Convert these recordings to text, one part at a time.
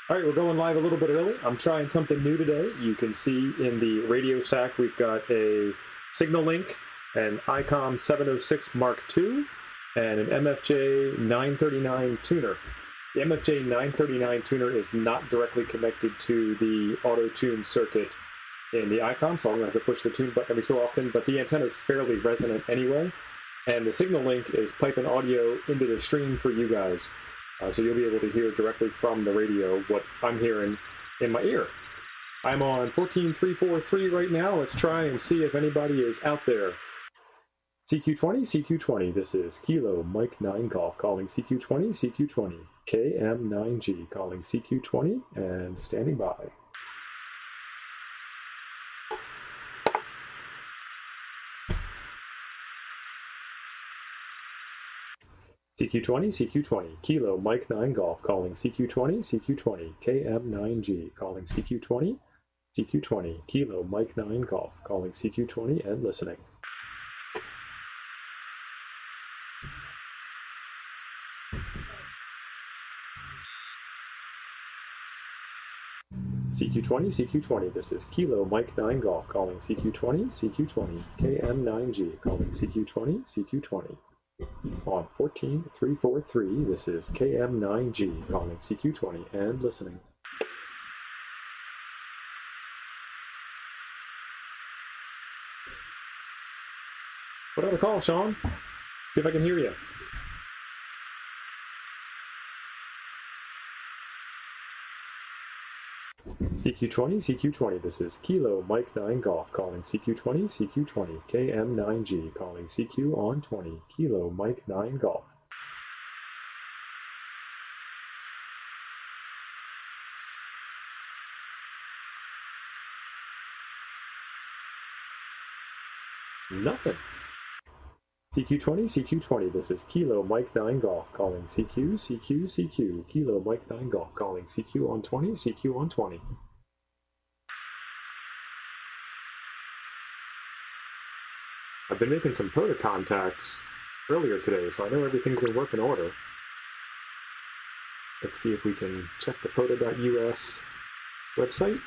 All right, we're going live a little bit early. I'm trying something new today. You can see in the radio stack we've got a Signalink, an ICOM 706 Mark II, and an MFJ 939 tuner. The MFJ 939 tuner is not directly connected to the auto-tune circuit in the ICOM, so I'm going to have to push the tune button every so often, but the antenna is fairly resonant anyway, and the Signalink is piping audio into the stream for you guys. So you'll be able to hear directly from the radio what I'm hearing in my ear. I'm on 14343 right now. Let's try and see if anybody is out there. CQ20, CQ20. This is Kilo Mike 9 Golf calling CQ20, CQ20. KM9G calling CQ20 and standing by. CQ20, CQ20, Kilo Mike 9 Golf calling CQ20, CQ20, KM9G calling CQ20, CQ20, Kilo Mike 9 Golf calling CQ20 and listening. CQ20, CQ20, this is Kilo Mike 9 Golf calling CQ20, CQ20, KM9G calling CQ20, CQ20. On 14343, this is KM9G calling CQ20 and listening. What do I call, Sean? See if I can hear you. CQ20, CQ20, this is Kilo Mike 9 Golf calling CQ20, CQ20, KM9G calling CQ on 20, Kilo Mike 9 Golf. Nothing. CQ20, CQ20, this is Kilo Mike 9 Golf calling CQ, CQ, CQ, Kilo Mike 9 Golf calling CQ on 20, CQ on 20. I've been making some POTA contacts earlier today, so I know everything's in working order. Let's see if we can check the POTA.us website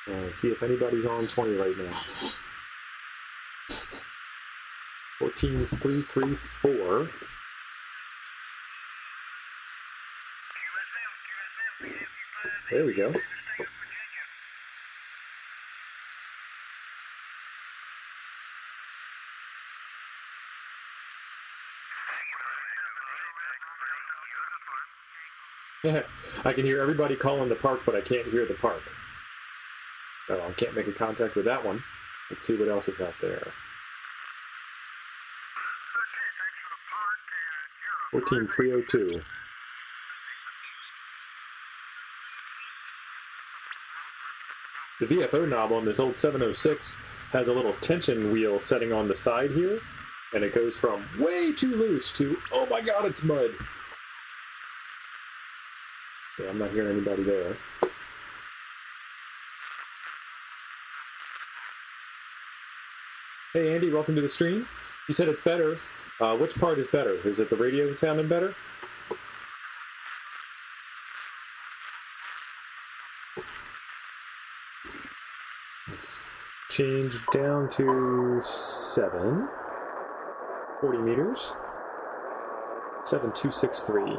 and see if anybody's on 20 right now. 14334. There we go. I can hear everybody calling the park, but I can't hear the park. Oh, I can't make a contact with that one. Let's see what else is out there. 14302. The VFO knob on this old 706 has a little tension wheel setting on the side here, and it goes from way too loose to, oh my god, it's mud. Yeah, I'm not hearing anybody there. Hey Andy, welcome to the stream. You said it's better. Which part is better? Is it the radio sounding better? Let's change down to 7. 40 meters. 7263.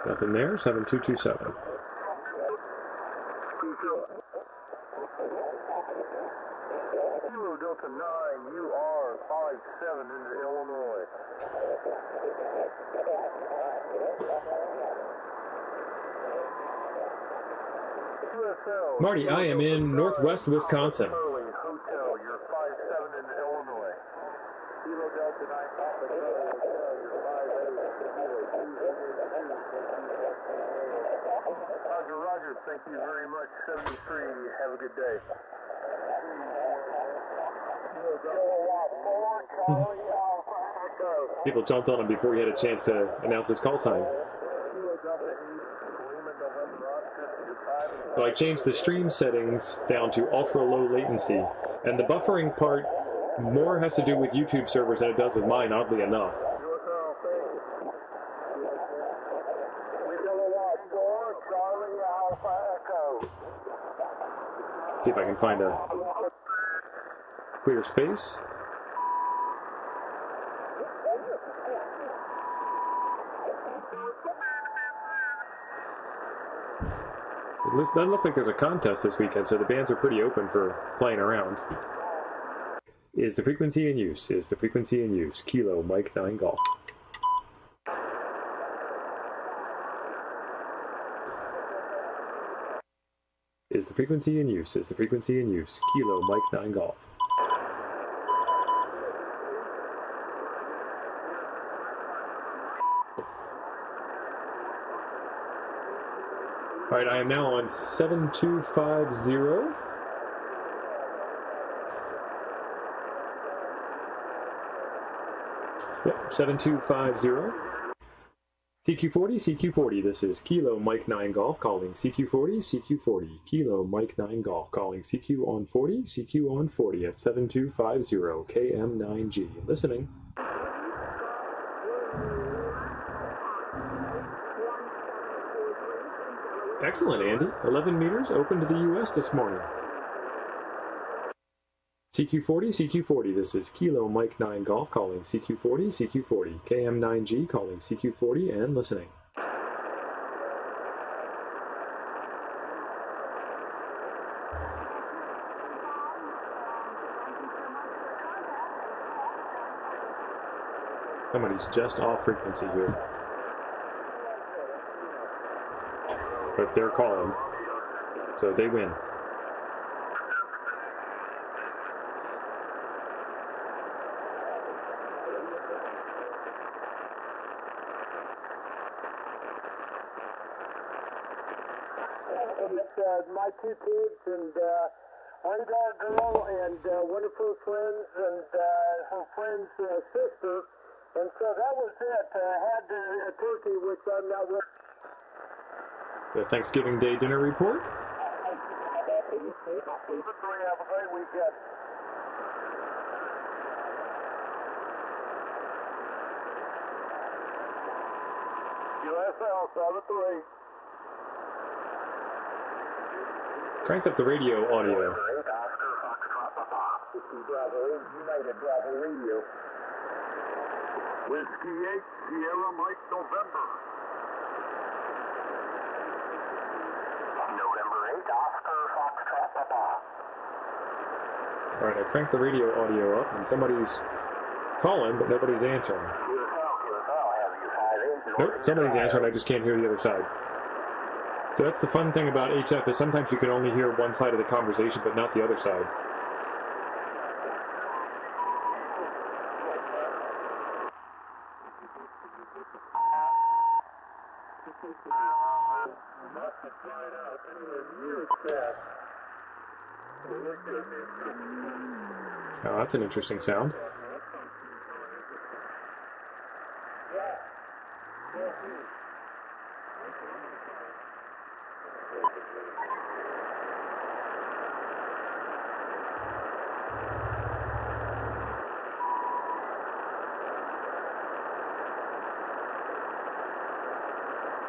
Nothing there. 7227. Delta 9, UR57 into Illinois. Marty, I am in northwest Wisconsin. Hotel, you're 57 into Illinois. Kilo Delta 9, Roger, Roger, thank you very much. 73, have a good day. People jumped on him before he had a chance to announce his call sign. So I changed the stream settings down to ultra low latency, and the buffering part more has to do with YouTube servers than it does with mine, oddly enough. See if I can find a clear space. It doesn't look like there's a contest this weekend, so the bands are pretty open for playing around. Is the frequency in use? Is the frequency in use? Kilo, Mike 9 Golf. Is the frequency in use? Is the frequency in use? Kilo, Mike 9 Golf. All right, I am now on 7250. Yep, 7250. CQ40, CQ40, this is Kilo Mike 9 Golf calling CQ40, CQ40, Kilo Mike 9 Golf calling CQ on 40, CQ on 40 at 7250, KM9G. Listening. Excellent, Andy. 11 meters open to the U.S. this morning. CQ40, CQ40, this is Kilo Mike 9 Golf calling CQ40, CQ40, KM9G calling CQ40 and listening. Somebody's just off frequency here. But they're calling, so they win. My two kids and one girl and one of her friends and her friend's sister, and so that was it. Had a turkey, which I'm not with. The Thanksgiving Day dinner report. Have a great weekend. USL 73. Crank up the radio audio. United Bravo Radio. Whiskey 8, Sierra Mike, November. November 8, Oscar Foxtrot Papa. All right, I cranked the radio audio up, and somebody's calling, but nobody's answering. Nope, somebody's answering, I just can't hear the other side. So that's the fun thing about HF, is sometimes you can only hear one side of the conversation, but not the other side. Oh, that's an interesting sound.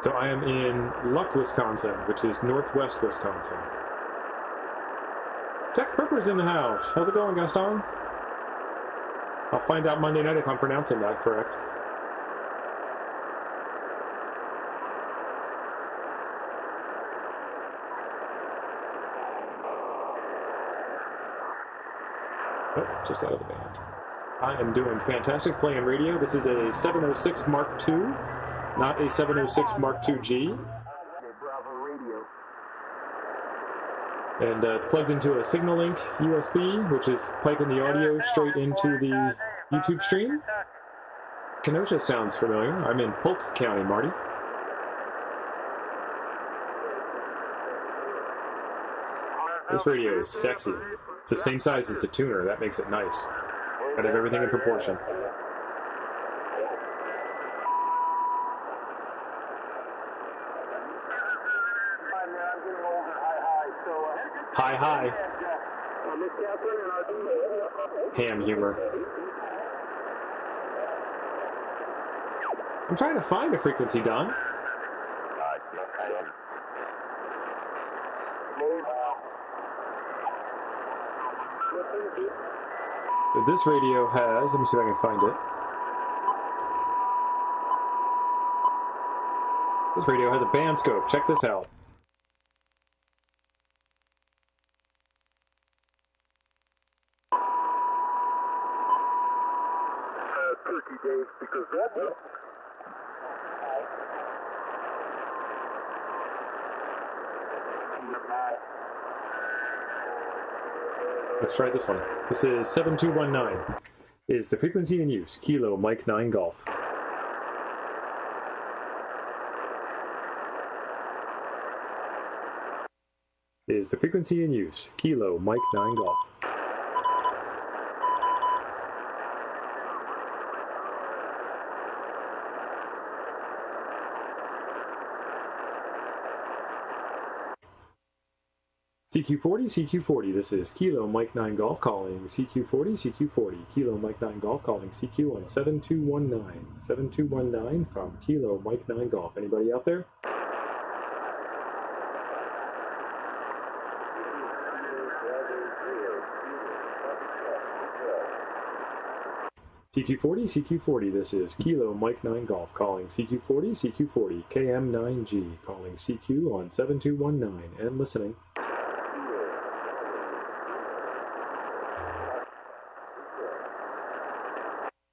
So I am in Luck, Wisconsin, which is northwest Wisconsin. Jack Pepper's in the house. How's it going, Gaston? I'll find out Monday night if I'm pronouncing that correct. Oh, just out of the band. I am doing fantastic playing radio. This is a 706 Mark II, not a 706 Mark II-G. And it's plugged into a Signalink USB, which is piping the audio straight into the YouTube stream. Kenosha sounds familiar. I'm in Polk County, Marty. This radio is sexy. It's the same size as the tuner. That makes it nice. Gotta have everything in proportion. Hi, hi. Ham humor. I'm trying to find a frequency, Don. this radio has, let me see if I can find it. This radio has a band scope. Check this out. Turkey days, because that will. Let's try this one. This is 7219. Is the frequency in use? Kilo Mike 9 Golf. Is the frequency in use? Kilo Mike 9 Golf. CQ40, CQ40, this is Kilo Mike 9 Golf calling CQ40, CQ40, Kilo Mike 9 Golf calling CQ on 7219. 7219 from Kilo Mike 9 Golf. Anybody out there? CQ40, CQ40, this is Kilo Mike 9 Golf calling CQ40, CQ40, KM9G calling CQ on 7219 and listening.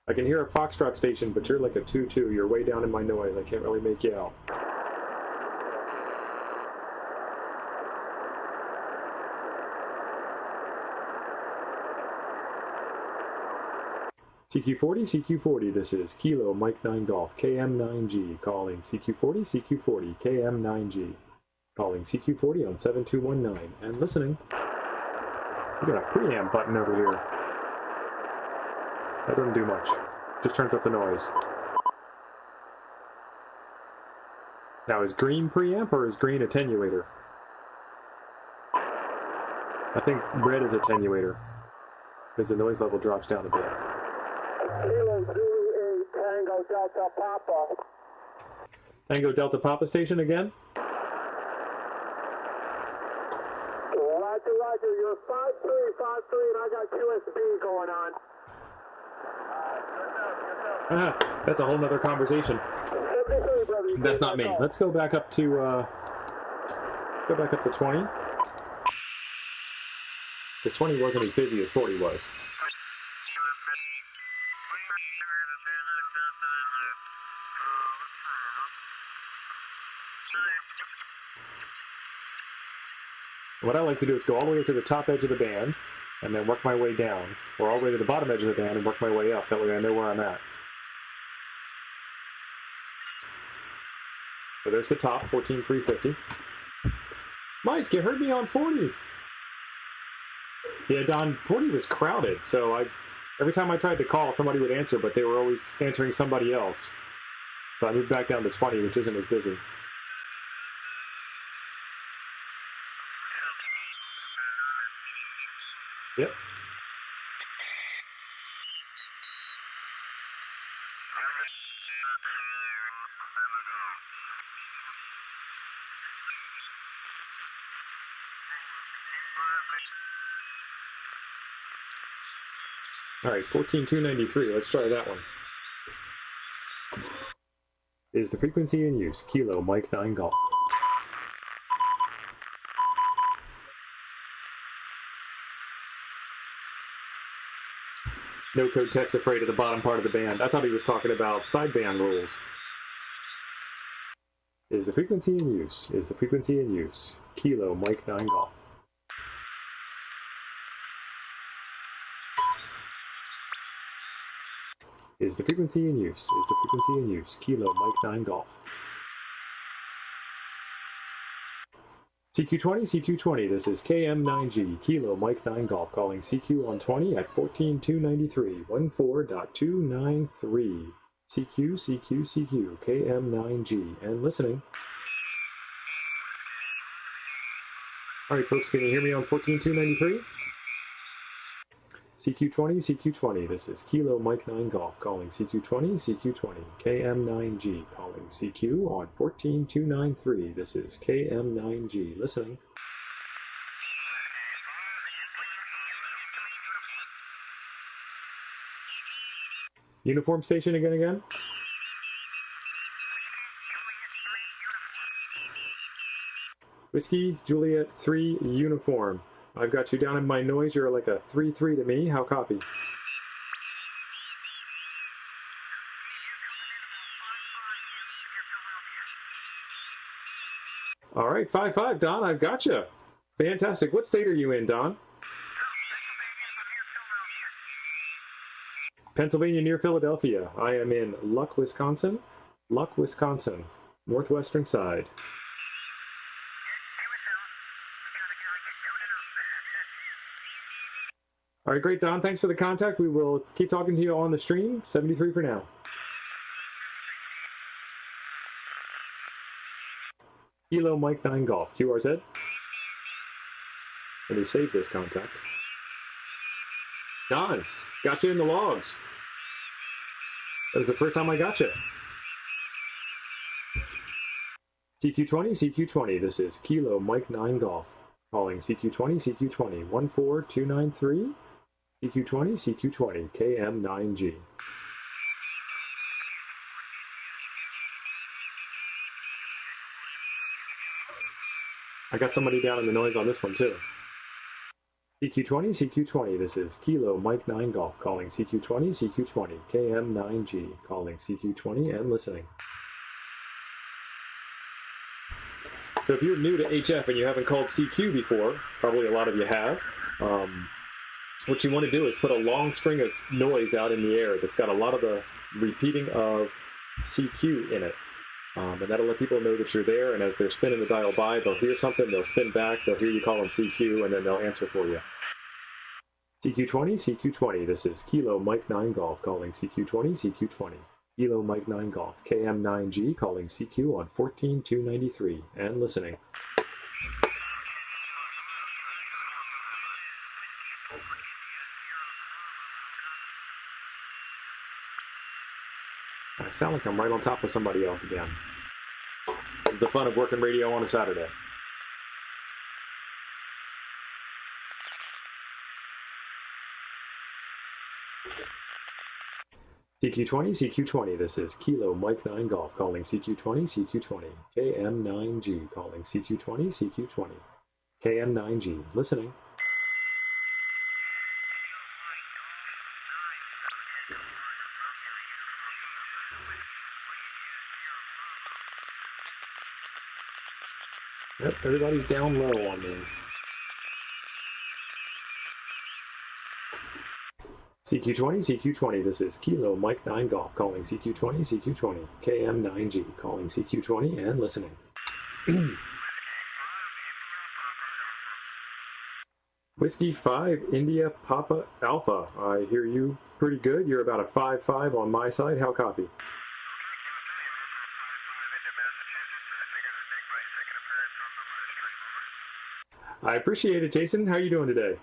I can hear a Foxtrot station, but you're like a 2-2. You're way down in my noise. I can't really make you out. CQ40, CQ40, this is Kilo Mike 9 Golf, KM9G, calling CQ40, CQ40, KM9G, calling CQ40 on 7219, and listening. We got a preamp button over here. That doesn't do much. Just turns up the noise. Now, is green preamp or is green attenuator? I think red is attenuator, because the noise level drops down a bit. Kilo Zulu 8, Tango Delta Papa. Tango Delta Papa station again? Roger, roger. You're 5353 and I got QSB going on. That's a whole nother conversation. That's not me. Let's go back up to 20. Because 20 wasn't as busy as 40 was. What I like to do is go all the way up to the top edge of the band and then work my way down, or all the way to the bottom edge of the band and work my way up. That way I know where I'm at. So there's the top, 14,350. Mike, you heard me on 40. Yeah, Don, 40 was crowded, so every time I tried to call, somebody would answer, but they were always answering somebody else. So I moved back down to 20, which isn't as busy. Yep. All right, 14,293. Let's try that one. Is the frequency in use? Kilo Mike 9 Golf. No code tech's afraid of the bottom part of the band. I thought he was talking about sideband rules. Is the frequency in use? Is the frequency in use? Kilo Mike 9 Golf. Is the frequency in use? Is the frequency in use? Kilo Mike 9 Golf. CQ20, CQ20, this is KM9G, Kilo Mike 9 Golf, calling CQ on 20 at 14,293, 14.293. CQ, CQ, CQ, KM9G, and listening. All right, folks, can you hear me on 14,293? CQ20, CQ20, this is Kilo Mike 9 Golf, calling CQ20, CQ20, KM9G, calling CQ on 14,293, this is KM9G, listening. Uniform station again? Whiskey, Juliet 3, uniform. I've got you down in my noise. You're like a 3-3 to me. How copy? All right, 5-5, Don. I've got you. Fantastic. What state are you in, Don? Pennsylvania near Philadelphia. I am in Luck, Wisconsin. Luck, Wisconsin. Northwestern side. All right, great, Don. Thanks for the contact. We will keep talking to you on the stream. 73 for now. Kilo Mike 9 Golf. QRZ. Let me save this contact. Don, got you in the logs. That was the first time I got you. CQ20, CQ20. This is Kilo Mike 9 Golf. Calling CQ20, CQ20. 14293. CQ20, CQ20. KM9G. I got somebody down in the noise on this one too. CQ20, CQ20. This is Kilo Mike 9 Golf. Calling CQ20, CQ20. KM9G. Calling CQ20 and listening. So if you're new to HF and you haven't called CQ before, probably a lot of you have, what you want to do is put a long string of noise out in the air that's got a lot of the repeating of CQ in it. And that'll let people know that you're there, and as they're spinning the dial by, they'll hear something, they'll spin back, they'll hear you call them CQ, and then they'll answer for you. CQ20, CQ20. This is Kilo Mike 9 Golf calling CQ20, CQ20. Kilo Mike 9 Golf. KM9G calling CQ on 14293 and listening. I sound like I'm right on top of somebody else again. This is the fun of working radio on a Saturday. CQ20, CQ20. This is Kilo Mike 9 Golf calling CQ20, CQ20. KM9G calling CQ20, CQ20. KM9G. Listening. Yep, everybody's down low on me. CQ20, CQ20. This is Kilo Mike 9 Golf calling CQ20, CQ20. KM9G calling CQ20 and listening. Whiskey 5 India Papa Alpha. I hear you pretty good. You're about a 5-5 on my side. How copy? I appreciate it, Jason. How are you doing today?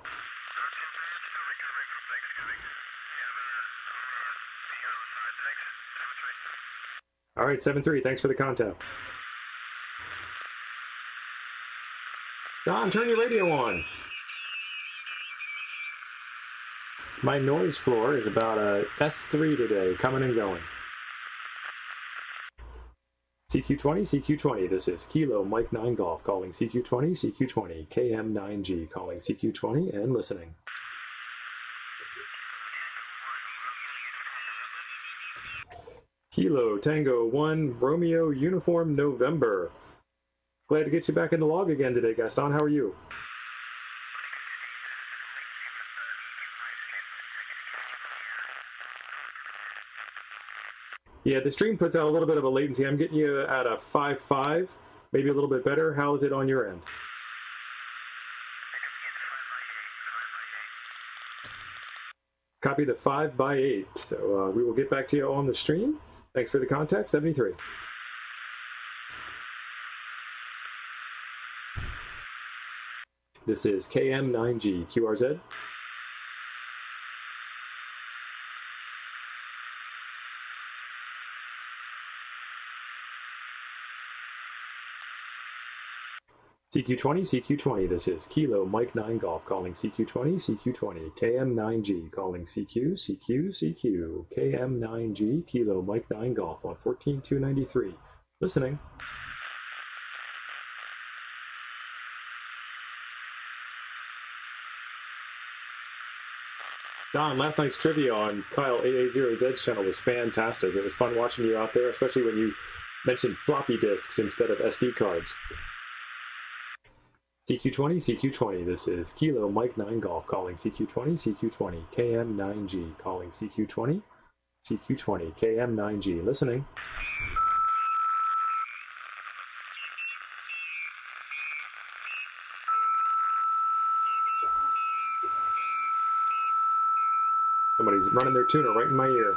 All right, 7-3. Thanks for the contact. Don, turn your radio on. My noise floor is about a S3 today, coming and going. CQ20, CQ20. This is Kilo Mike 9 Golf calling CQ20, CQ20. KM9G calling CQ20 and listening. Kilo Tango 1 Romeo Uniform November. Glad to get you back in the log again today, Gaston. How are you? Yeah, the stream puts out a little bit of a latency. I'm getting you at a 5-5, maybe a little bit better. How is it on your end? Copy the 5/8. So we will get back to you on the stream. Thanks for the contact, 73. This is KM9G, QRZ. CQ20, CQ20, this is Kilo Mike 9 Golf calling CQ20, CQ20, KM9G calling CQ, CQ, CQ, KM9G, Kilo Mike 9 Golf on 14293. Listening. Don, last night's trivia on Kyle AA0Z's channel was fantastic. It was fun watching you out there, especially when you mentioned floppy disks instead of SD cards. CQ20, CQ20, this is Kilo Mike 9 Golf calling CQ20, CQ20, KM9G calling CQ20, CQ20, KM9G. Listening. Somebody's running their tuner right in my ear.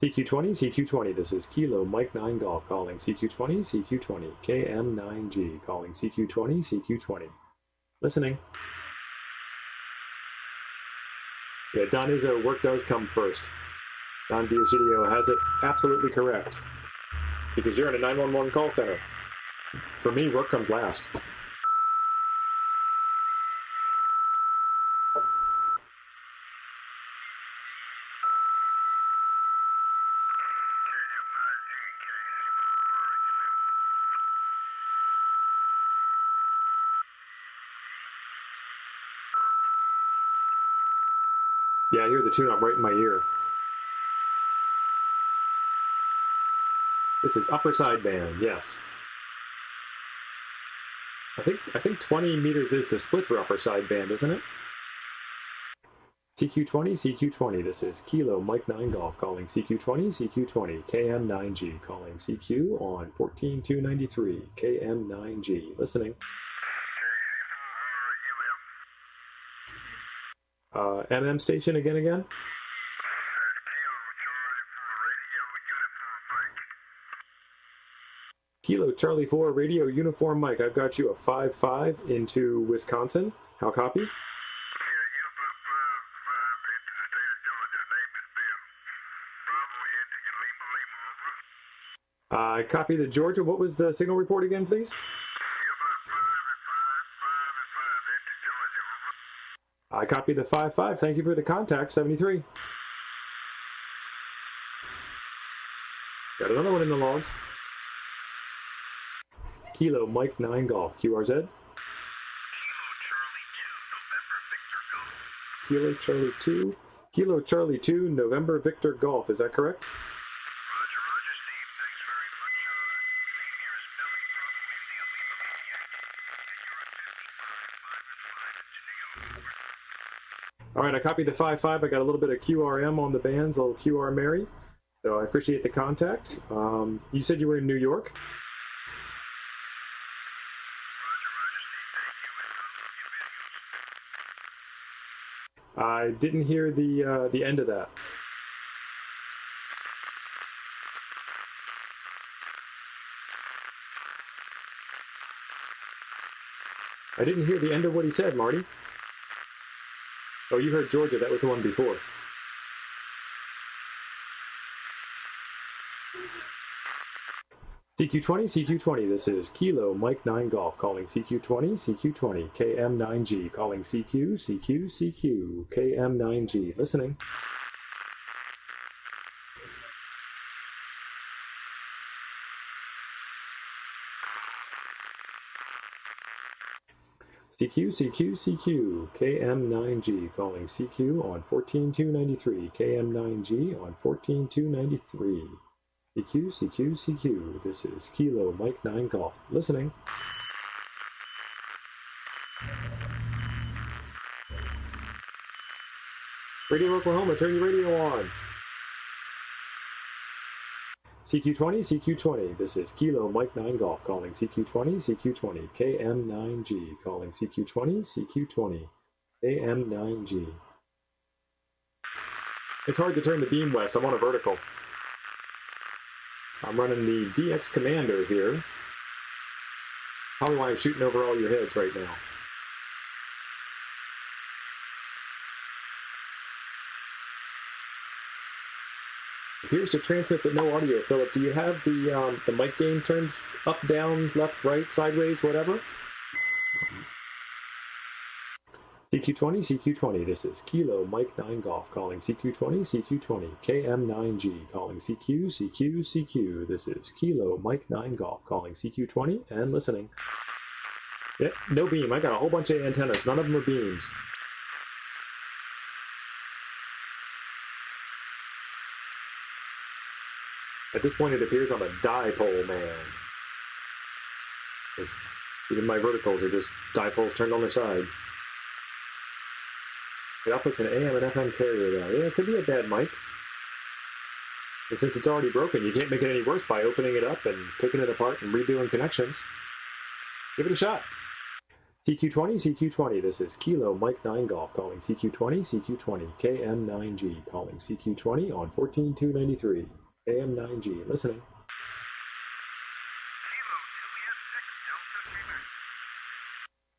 CQ20, CQ20, this is Kilo Mike 9 Golf calling CQ20, CQ20, KM9G calling CQ20, CQ20. Listening. Yeah, Don Izzo, work does come first. Don Diagidio has it absolutely correct. Because you're in a 911 call center. For me, work comes last. Yeah, I hear the tune-up right in my ear. This is upper sideband, yes. I think 20 meters is the split for upper sideband, isn't it? CQ20, CQ20, this is Kilo Mike 9 Golf calling CQ20, CQ20, KM9G calling CQ on 14293, KM9G. Listening. MM station again? Kilo Charlie 4 Radio Uniform Mike. I've got you a 5-5 into Wisconsin. How copy? I copy the Georgia. What was the signal report again, please? I copy the 5-5. Thank you for the contact, 73. Got another one in the logs. Kilo Mike 9 Golf, QRZ. Kilo Charlie 2. Kilo Charlie 2, November Victor Golf. Is that correct? Roger, Steve. Thanks very much. All right, I copied the 5-5. I got a little bit of QRM on the bands, a little QR Mary. So I appreciate the contact. You said you were in New York? I didn't hear the end of that. I didn't hear the end of what he said, Marty. Oh, you heard Georgia. That was the one before. CQ20, CQ20, this is Kilo Mike 9 Golf calling CQ20, CQ20, KM9G calling CQ, CQ, CQ, KM9G. Listening. CQ, CQ, CQ, KM9G calling CQ on 14293, KM9G on 14293. CQ, CQ, CQ, this is Kilo Mike 9 Golf. Listening. Radio Oklahoma, turn your radio on. CQ20, CQ20, this is Kilo Mike 9 Golf calling CQ20, CQ20, KM9G calling CQ20, CQ20, KM9G. It's hard to turn the beam west. I'm on a vertical. I'm running the DX Commander here. Probably why I'm shooting over all your heads right now. Appears to transmit but no audio. Philip, do you have the mic gain turned up, down, left, right, sideways, whatever? CQ20, CQ20, this is Kilo Mike 9 Golf calling CQ20, CQ20, KM9G calling CQ, CQ, CQ. This is Kilo Mike 9 Golf calling CQ20 and listening. Yep, no beam. I got a whole bunch of antennas. None of them are beams. At this point, it appears I'm a dipole man. Even my verticals are just dipoles turned on their side. The output's an AM and FM carrier, though. Yeah, it could be a bad mic. But since it's already broken, you can't make it any worse by opening it up and taking it apart and redoing connections. Give it a shot. CQ20, CQ20, this is Kilo Mike 9 Golf calling CQ20, CQ20, KM9G calling CQ20 on 14293. AM9G, listening.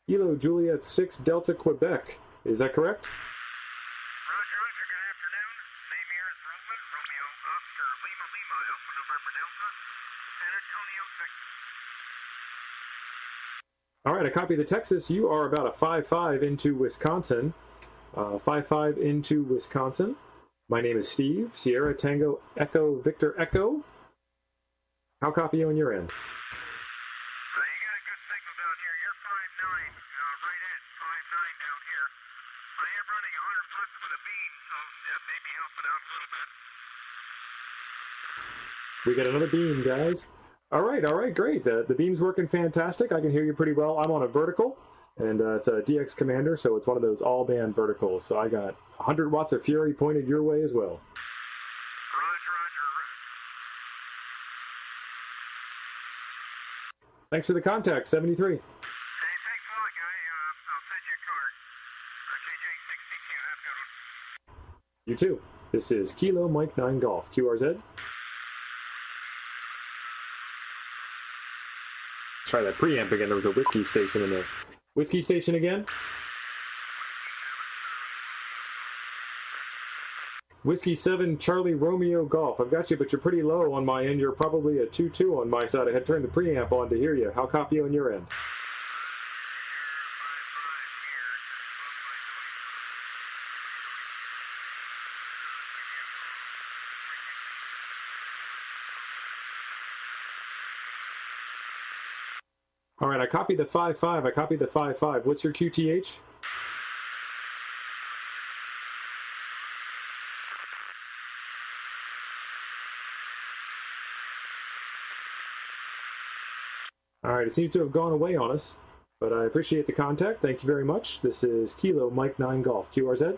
Kilo Juliet 6 Delta Quebec. Is that correct? Roger, roger. Good afternoon. Name here is Roman. Romeo Oscar Lima Lima Alpha November Delta. San Antonio, Texas. All right, I copy the Texas. You are about a 5-5 into Wisconsin. 5-5 into Wisconsin. My name is Steve. Sierra Tango Echo Victor Echo. How copy you on your end? You got a good signal down here. You're 5'9", right at 5'9" down here. I am running 100 flux with a beam, so that may be helping out a little bit. We got another beam, guys. All right, great. The beam's working fantastic. I can hear you pretty well. I'm on a vertical, and it's a DX Commander, so it's one of those all-band verticals. So I got 100 watts of fury pointed your way as well. Roger, roger. Thanks for the contact, 73. Hey, thanks a lot, guy. I'll send you a card. KJ62, have a good one. You too. This is Kilo Mike 9 Golf, QRZ. Try that preamp again. There was a whiskey station in there. Whiskey station again? Whiskey 7 Charlie Romeo Golf. I've got you, but you're pretty low on my end. You're probably a 2-2 on my side. I had turned the preamp on to hear you. How copy you on your end? All right, I copied the 5-5. I copied the 5-5. What's your QTH? All right, it seems to have gone away on us, but I appreciate the contact. Thank you very much. This is Kilo Mike 9 Golf, QRZ.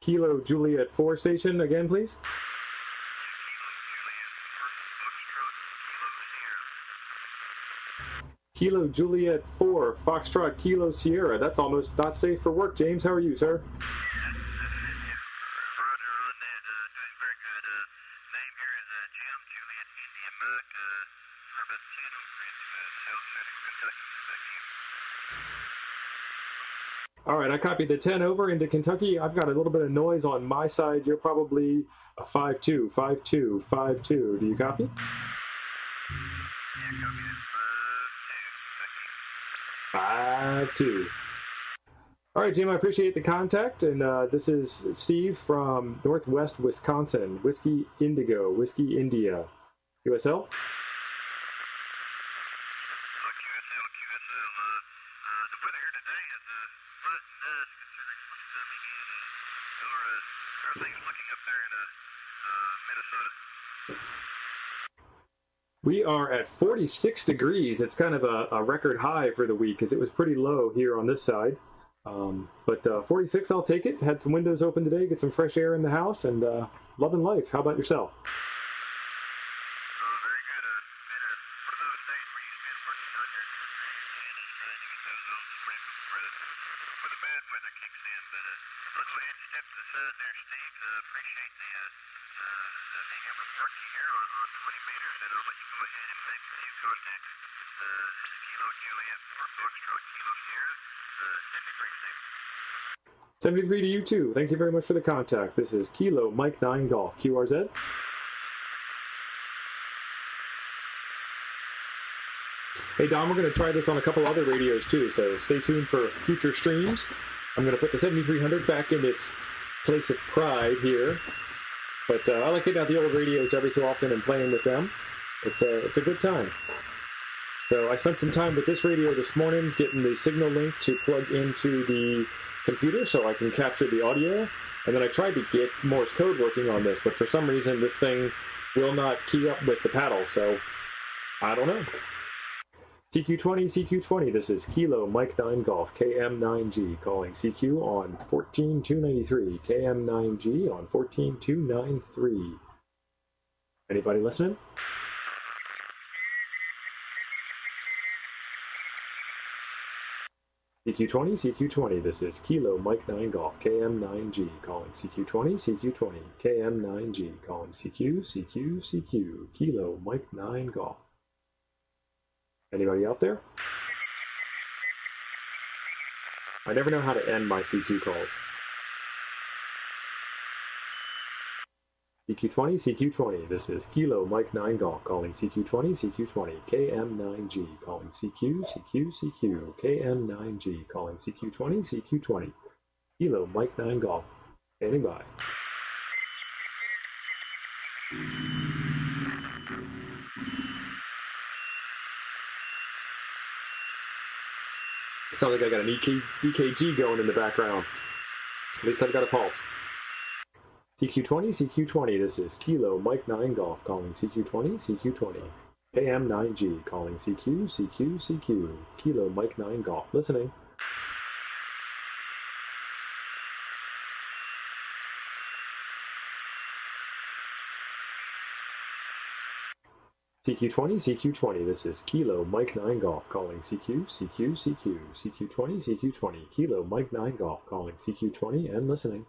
Kilo Juliet 4 station again, please. Kilo Juliet 4, Foxtrot Kilo Sierra. That's almost not safe for work. James, how are you, sir? All right, I copied the 10 over into Kentucky. I've got a little bit of noise on my side. You're probably a 5-2, 5-2, 5-2. Do you copy? 5-2. All right, Jim, I appreciate the contact. And this is Steve from Northwest Wisconsin. Whiskey Indigo, Whiskey India. USL? We are at 46 degrees. It's kind of a record high for the week because it was pretty low here on this side. But 46, I'll take it. Had some windows open today, get some fresh air in the house, and loving life. How about yourself? 73 to you too. Thank you very much for the contact. This is Kilo Mike 9 Golf, QRZ. Hey Don, we're going to try this on a couple other radios too, so stay tuned for future streams. I'm going to put the 7300 back in its place of pride here, but I like getting out the old radios every so often and playing with them. It's a good time. So I spent some time with this radio this morning getting the Signalink to plug into the computer so I can capture the audio, and then I tried to get Morse code working on this, but for some reason this thing will not key up with the paddle, so I don't know. CQ20, CQ20, this is Kilo Mike 9 Golf, KM9G, calling CQ on 14293, KM9G on 14293. Anybody listening? CQ20, CQ20, this is Kilo Mike 9 Golf, KM9G, calling CQ20, CQ20, KM9G, calling CQ, CQ, CQ, Kilo Mike 9 Golf. Anybody out there? I never know how to end my CQ calls. CQ20, CQ20, this is Kilo Mike 9 Golf, calling CQ20, CQ20, KM9G, calling CQ, CQ, CQ, KM9G, calling CQ20, CQ20, Kilo Mike 9 Golf, standing by. It sounds like I got an EKG going in the background. At least I've got a pulse. CQ20, CQ20, this is Kilo Mike 9 Golf, calling CQ20, CQ20, KM9G, calling CQ, CQ, CQ, Kilo Mike 9 Golf, listening. CQ20, CQ20, this is Kilo Mike 9 Golf, calling CQ, CQ, CQ, CQ20, CQ20, Kilo Mike 9 Golf, calling CQ20 and listening.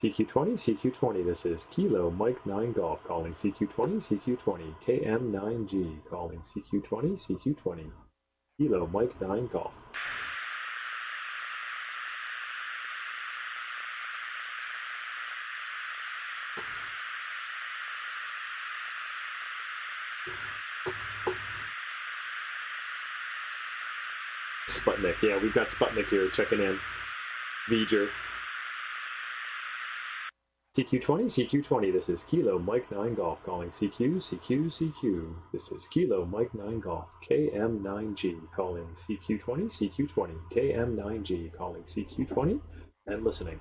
CQ20, CQ20, this is Kilo Mike 9 Golf, calling CQ20, CQ20, KM9G, calling CQ20, CQ20, Kilo Mike 9 Golf. Sputnik, yeah, we've got Sputnik here checking in. V'ger. CQ20, CQ20, this is Kilo Mike 9 Golf, calling CQ, CQ, CQ. This is Kilo Mike 9 Golf, KM9G, calling CQ20, CQ20, KM9G, calling CQ20, and listening.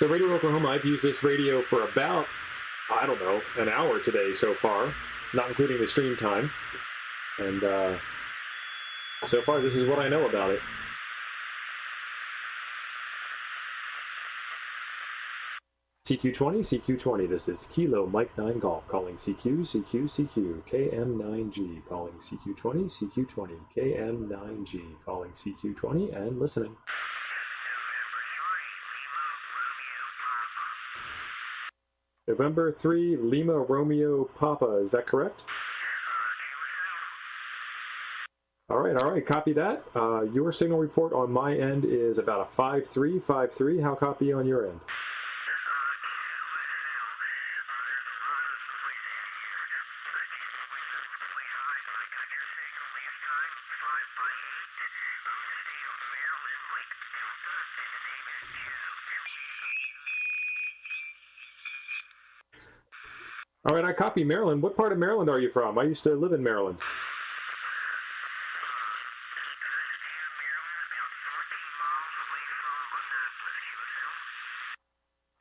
So Radio Oklahoma, I've used this radio for about, I don't know, an hour today so far, not including the stream time. And so far, this is what I know about it. CQ20, CQ20, this is Kilo Mike 9 Golf, calling CQ, CQ, CQ, KM9G, calling CQ20, CQ20, KM9G, calling CQ20, and listening. November 3, Lima Romeo Papa, is that correct? All right, copy that. Your signal report on my end is about a 5353. How copy on your end? All right, I copy Maryland. What part of Maryland are you from? I used to live in Maryland.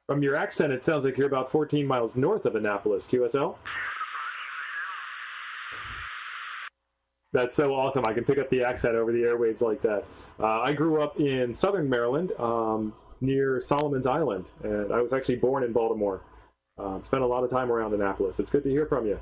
From your accent, it sounds like you're about 14 miles north of Annapolis, QSL. That's so awesome. I can pick up the accent over the airwaves like that. I grew up in southern Maryland, near Solomon's Island, and I was actually born in Baltimore. Spent a lot of time around Annapolis. It's good to hear from you.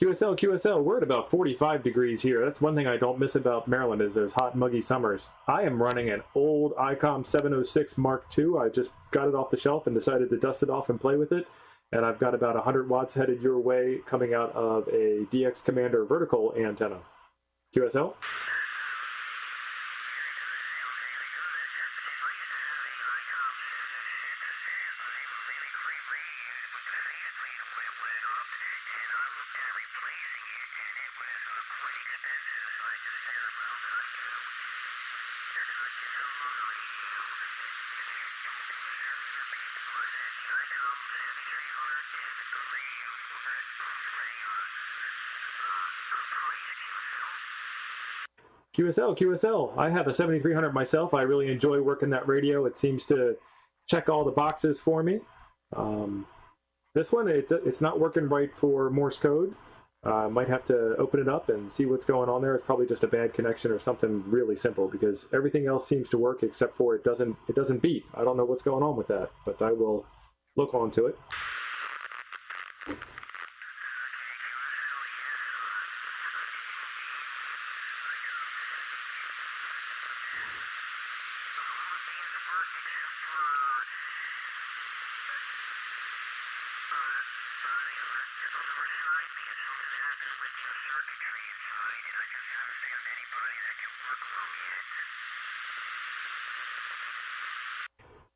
QSL, QSL, we're at about 45 degrees here. That's one thing I don't miss about Maryland is those hot, muggy summers. I am running an old ICOM 706 Mark II. I just got it off the shelf and decided to dust it off and play with it. And I've got about 100 watts headed your way coming out of a DX Commander vertical antenna. QSL? QSL, QSL. I have a 7300 myself. I really enjoy working that radio. It seems to check all the boxes for me. This one, it's not working right for Morse code. Might have to open it up and see what's going on there. It's probably just a bad connection or something really simple because everything else seems to work except for it doesn't beep. I don't know what's going on with that, but I will look onto it.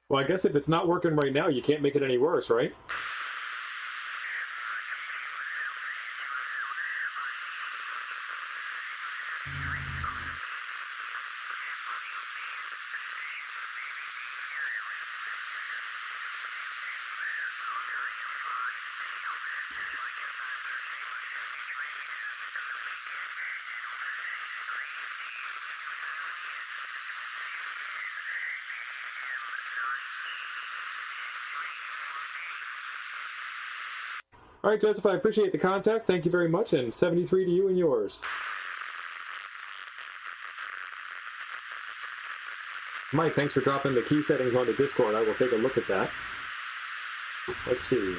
Well, I guess if it's not working right now, you can't make it any worse, right? All right, Joseph, I appreciate the contact. Thank you very much, and 73 to you and yours. Mike, thanks for dropping the key settings onto Discord. I will take a look at that. Let's see.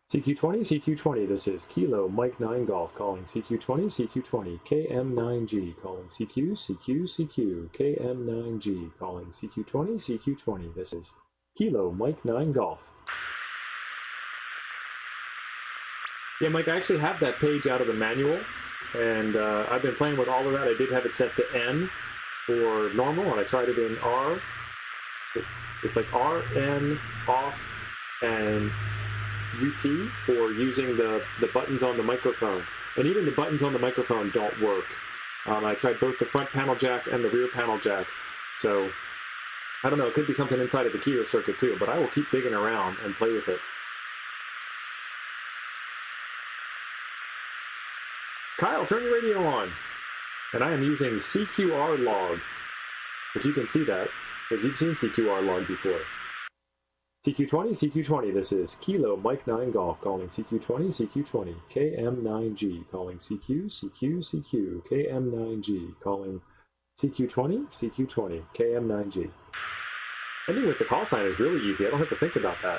CQ20, CQ20, this is Kilo Mike 9 Golf calling CQ20, CQ20, KM9G calling CQ, CQ, CQ, KM9G calling CQ20, CQ20, this is Kilo Mike 9 Golf. Yeah, Mike, I actually have that page out of the manual, and I've been playing with all of that. I did have it set to N for normal, and I tried it in R. It's like R, N, off, and UP for using the buttons on the microphone. And even the buttons on the microphone don't work. I tried both the front panel jack and the rear panel jack. So, I don't know, it could be something inside of the keyer circuit too, but I will keep digging around and play with it. Kyle, turn your radio on. And I am using CQR log, which you can see that, because you've seen CQR log before. CQ20, CQ20, this is Kilo Mike 9 Golf calling CQ20, CQ20, KM9G calling CQ, CQ, CQ, KM9G calling CQ20, CQ20, KM9G. Ending with the call sign is really easy. I don't have to think about that.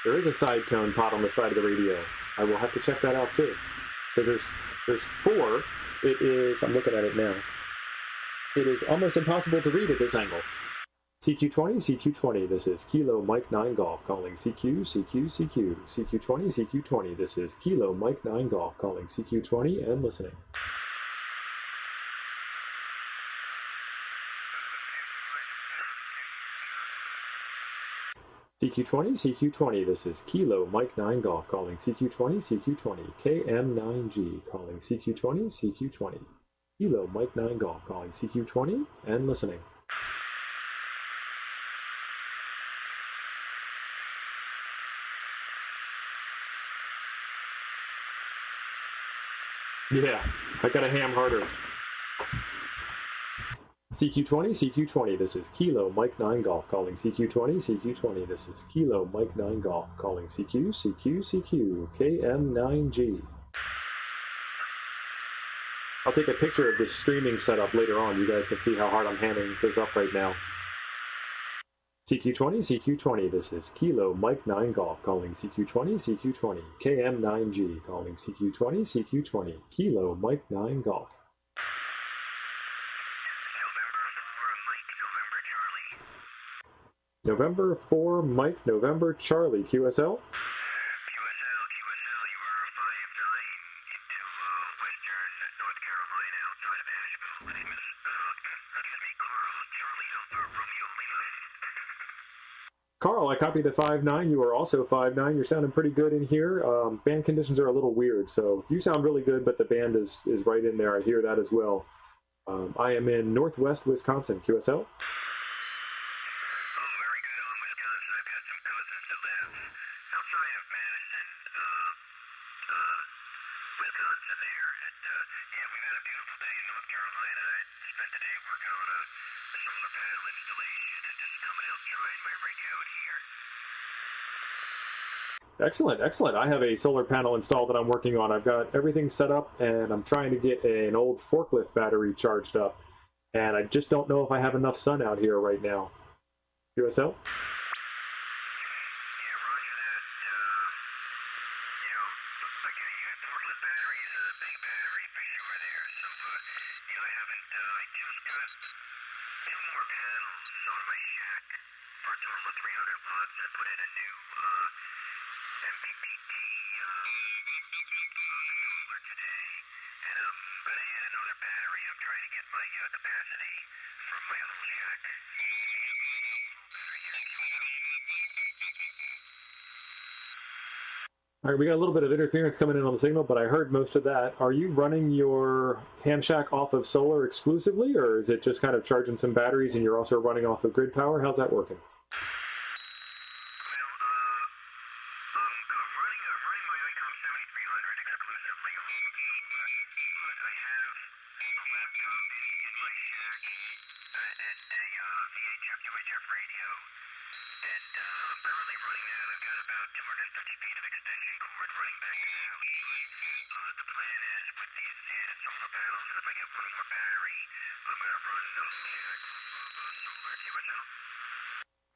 There is a side tone pot on the side of the radio. I will have to check that out too. Because there's four. It is, I'm looking at it now. It is almost impossible to read at this angle. CQ20, CQ20, this is Kilo Mike 9 Golf calling CQ, CQ, CQ, CQ20, CQ20, this is Kilo Mike 9 Golf calling CQ20 and listening. CQ20, CQ20, this is Kilo Mike 9 Golf calling CQ20, CQ20, KM9G calling CQ20, CQ20. Kilo Mike 9 Golf calling CQ20 and listening. Yeah, I got a ham harder. CQ20, CQ20, this is Kilo Mike 9 Golf calling CQ20, CQ20, this is Kilo Mike 9 Golf calling CQ, CQ, CQ, KM9G. I'll take a picture of this streaming setup later on. You guys can see how hard I'm hamming this up right now. CQ20, CQ20, this is Kilo Mike 9 Golf calling CQ20, CQ20, KM9G calling CQ20, CQ20, Kilo Mike 9 Golf. November 4, Mike, November Charlie, QSL. QSL, you are 5-9 into western North Carolina outside of Asheville. My name is, Carl, Charlie Alpha, Romeo Lima. Carl, I copied the 5-9. You are also 5-9. You're sounding pretty good in here. Band conditions are a little weird, so you sound really good, but the band is right in there. I hear that as well. I am in Northwest Wisconsin, QSL. Excellent, excellent. I have a solar panel installed that I'm working on. I've got everything set up, and I'm trying to get an old forklift battery charged up. And I just don't know if I have enough sun out here right now. QSL? All right, we got a little bit of interference coming in on the signal, but I heard most of that. Are you running your ham shack off of solar exclusively, or is it just kind of charging some batteries and you're also running off of grid power? How's that working?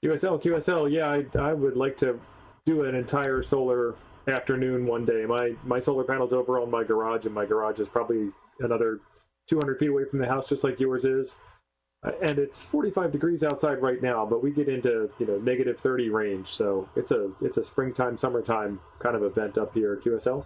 QSL, yeah, I would like to do an entire solar afternoon one day. My solar panel's over on my garage, and my garage is probably another 200 feet away from the house, just like yours is. And it's 45 degrees outside right now, but we get into negative 30 range, so it's a springtime, summertime kind of event up here. QSL.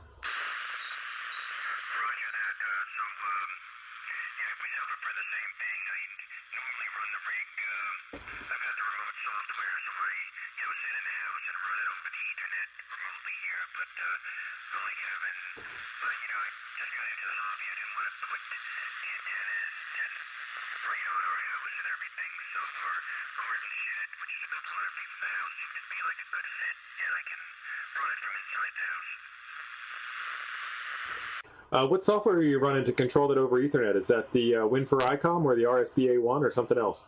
What software are you running to control that over Ethernet? Is that the Win for ICOM or the RSBA1 or something else?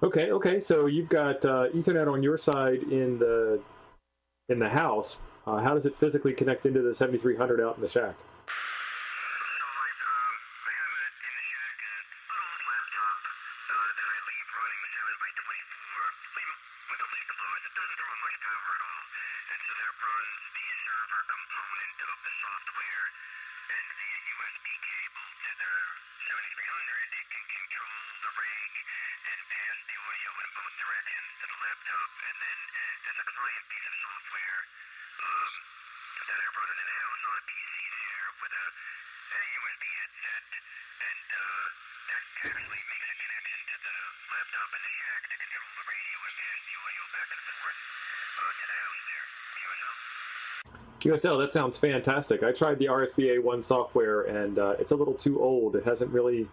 Okay. So you've got Ethernet on your side in the house. How does it physically connect into the 7300 out in the shack? QSL, that sounds fantastic. I tried the RSBA1 software, and it's a little too old. It hasn't really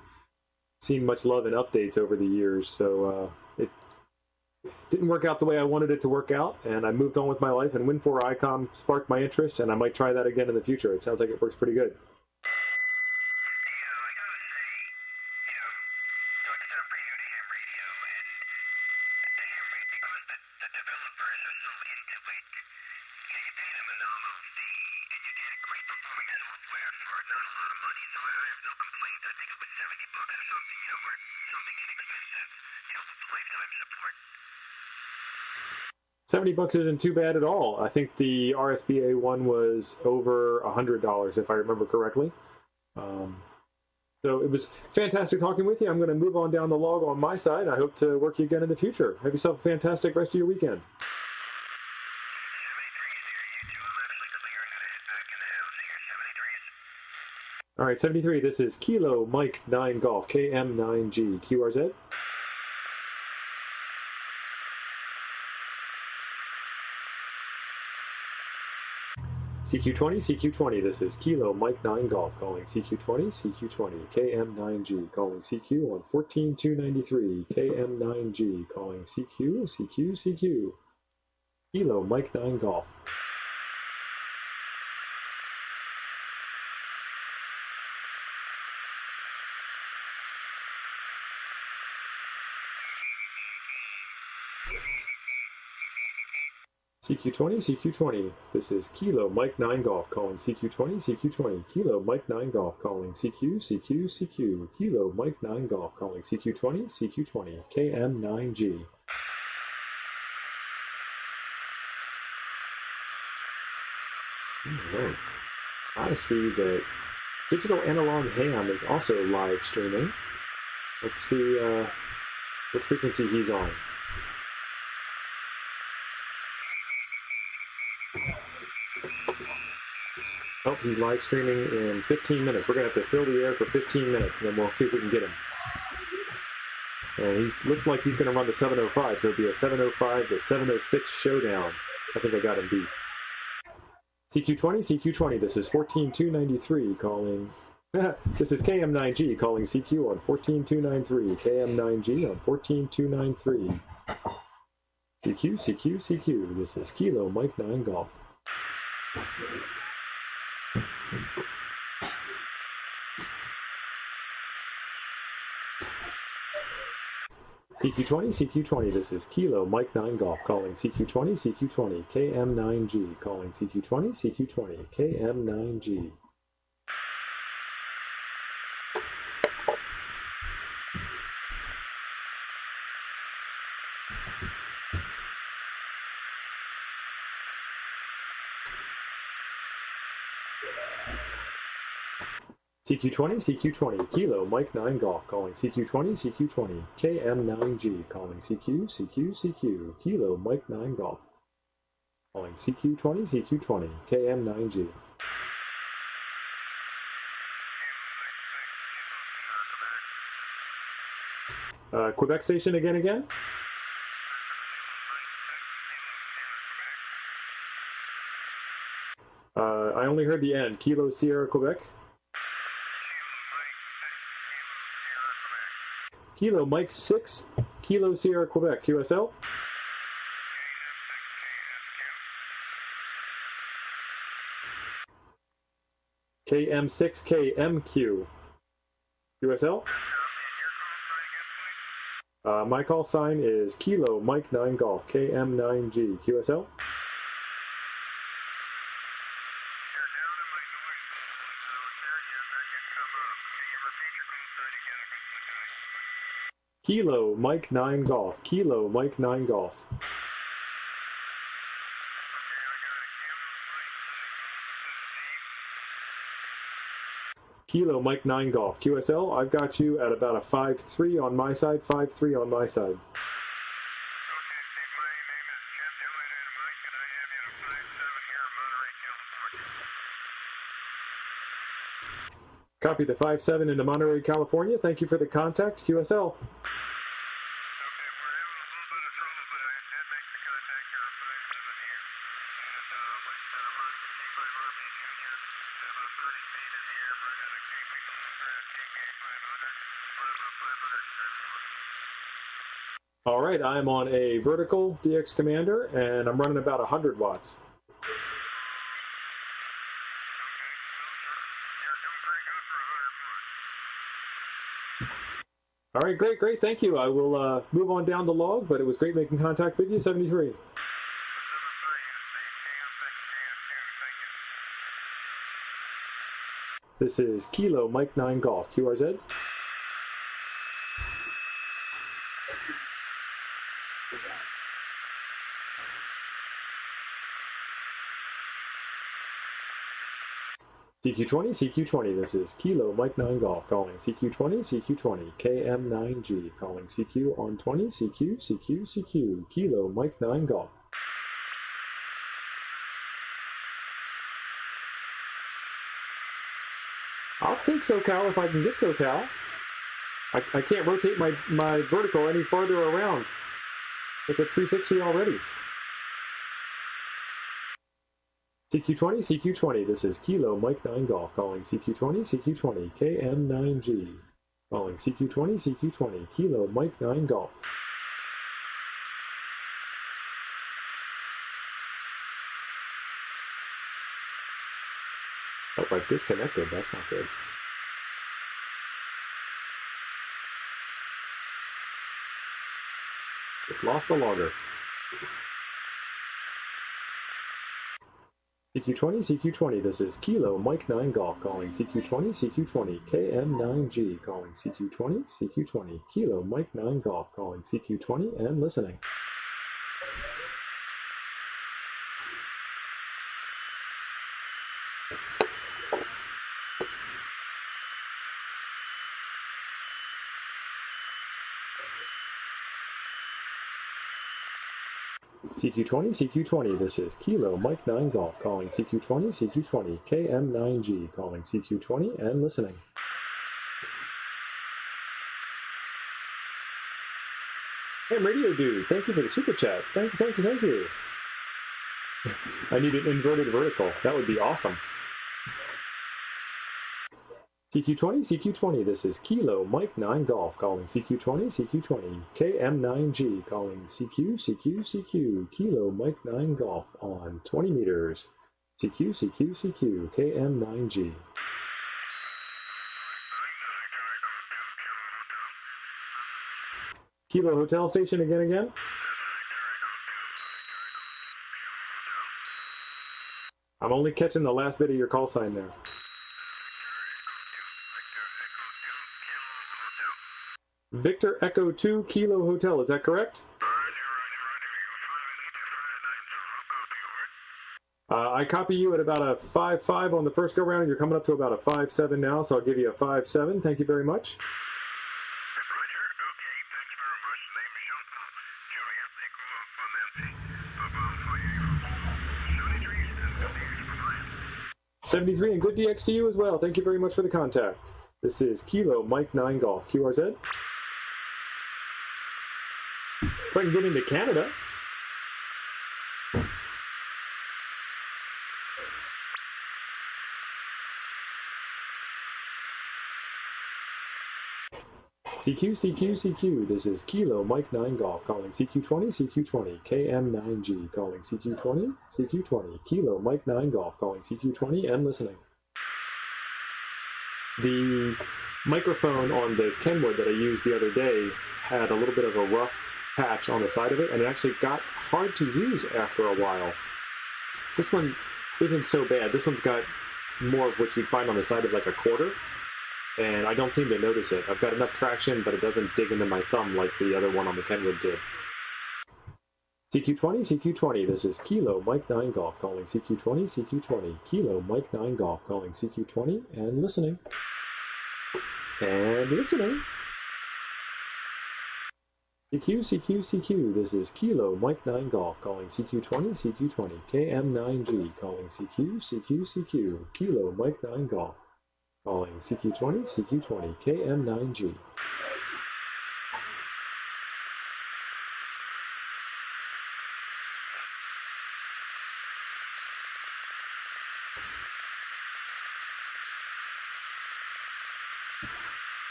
seen much love and updates over the years, so it didn't work out the way I wanted it to work out, and I moved on with my life, and Win4 ICOM sparked my interest, and I might try that again in the future. It sounds like it works pretty good. $70 isn't too bad at all. I think the RSBA one was over $100, if I remember correctly. So it was fantastic talking with you. I'm going to move on down the log on my side. I hope to work you again in the future. Have yourself a fantastic rest of your weekend. All right, 73, this is Kilo Mike 9 Golf, KM9G, QRZ. CQ20, CQ20, this is Kilo Mike 9 Golf, calling CQ20, CQ20, KM9G, calling CQ on 14293, KM9G, calling CQ, CQ, CQ, Kilo Mike 9 Golf. CQ20, CQ20, this is Kilo Mike 9 Golf, calling CQ20, CQ20, Kilo Mike 9 Golf, calling CQ, CQ, CQ, Kilo Mike 9 Golf, calling CQ20, CQ20, KM9G. Right. I see that Digital Analog Ham is also live streaming. Let's see what frequency he's on. Oh, he's live streaming in 15 minutes. We're going to have to fill the air for 15 minutes, and then we'll see if we can get him. And he's looked like he's going to run the 705, so it'll be a 705 to 706 showdown. I think I got him beat. CQ20, CQ20, this is 14293 calling... this is KM9G calling CQ on 14293, KM9G on 14293. CQ, CQ, CQ, this is Kilo Mike 9 Golf. CQ20, CQ20, this is Kilo Mike 9 Golf, calling CQ20, CQ20, KM9G, calling CQ20, CQ20, KM9G. CQ20, CQ20, Kilo Mike 9 Golf, calling CQ20, CQ20, KM9G, calling CQ, CQ, CQ, Kilo Mike 9 Golf, calling CQ20, CQ20, KM9G. Quebec station again? I only heard the end. Kilo Sierra, Quebec. Kilo Mike 6, Kilo Sierra, Quebec, QSL. KM6KMQ, QSL. My call sign is Kilo Mike 9 Golf, KM9G, QSL. Kilo Mike 9 Golf, Kilo Mike 9 Golf. Kilo Mike 9 Golf, QSL. I've got you at about a 5-3 on my side, 5-3 on my side. Copy the 5-7 into Monterey, California. Thank you for the contact, QSL. All right, I'm on a vertical DX Commander, and I'm running about 100 watts. All right, great, great. Thank you. I will move on down the log, but it was great making contact with you. 73. This is Kilo Mike 9 Golf, QRZ. CQ20, CQ20, this is Kilo Mike 9 Golf, calling CQ20, CQ20, KM9G, calling CQ on 20, CQ, CQ, CQ, Kilo Mike 9 Golf. I'll take SoCal if I can get SoCal. I can't rotate my vertical any farther around. It's at 360 already. CQ20, CQ20, this is Kilo Mike 9 Golf, calling CQ20, CQ20, KM9G, calling CQ20, CQ20, Kilo Mike 9 Golf. Oh, I've disconnected, that's not good. Just lost the logger. CQ20, CQ20, this is Kilo Mike 9 Golf, calling CQ20, CQ20, KM9G, calling CQ20, CQ20, Kilo Mike 9 Golf, calling CQ20, and listening. CQ20, CQ20, this is Kilo Mike 9 Golf, calling CQ20, CQ20, KM9G, calling CQ20, and listening. Hey, Radio Dude, thank you for the super chat. Thank you, thank you, thank you. I need an inverted vertical. That would be awesome. CQ20, CQ20, this is Kilo Mike 9 Golf, calling CQ20, CQ20, KM9G, calling CQ, CQ, CQ, Kilo Mike 9 Golf on 20 meters. CQ, CQ, CQ, KM9G. Kilo Hotel Station again. I'm only catching the last bit of your call sign there. Victor Echo 2 Kilo Hotel, is that correct? I copy you at about a 5.5 on the first go round. You're coming up to about a 5.7 now, so I'll give you a 5.7. Thank you very much. Roger. Okay, thanks very much. Name is Jean-Paul. 73 and good DX to you as well. Thank you very much for the contact. This is Kilo Mike 9 Golf, QRZ. So I can get into Canada. CQ, CQ, CQ, this is Kilo Mike 9 Golf, calling CQ20, CQ20, KM9G, calling CQ20, CQ20, Kilo Mike 9 Golf, calling CQ20, and listening. The microphone on the Kenwood that I used the other day had a little bit of a rough patch on the side of it, and it actually got hard to use after a while. This one isn't so bad. This one's got more of what you'd find on the side of like a quarter, and I don't seem to notice it. I've got enough traction, but it doesn't dig into my thumb like the other one on the Kenwood did. CQ20, CQ20, this is Kilo Mike 9 Golf, calling CQ20, CQ20, Kilo Mike 9 Golf, calling CQ20, and listening. And listening. CQ, CQ, CQ, this is Kilo Mike 9 Golf, calling CQ20, CQ20, KM9G, calling CQ, CQ, CQ, Kilo Mike 9 Golf, calling CQ20, CQ20, KM9G.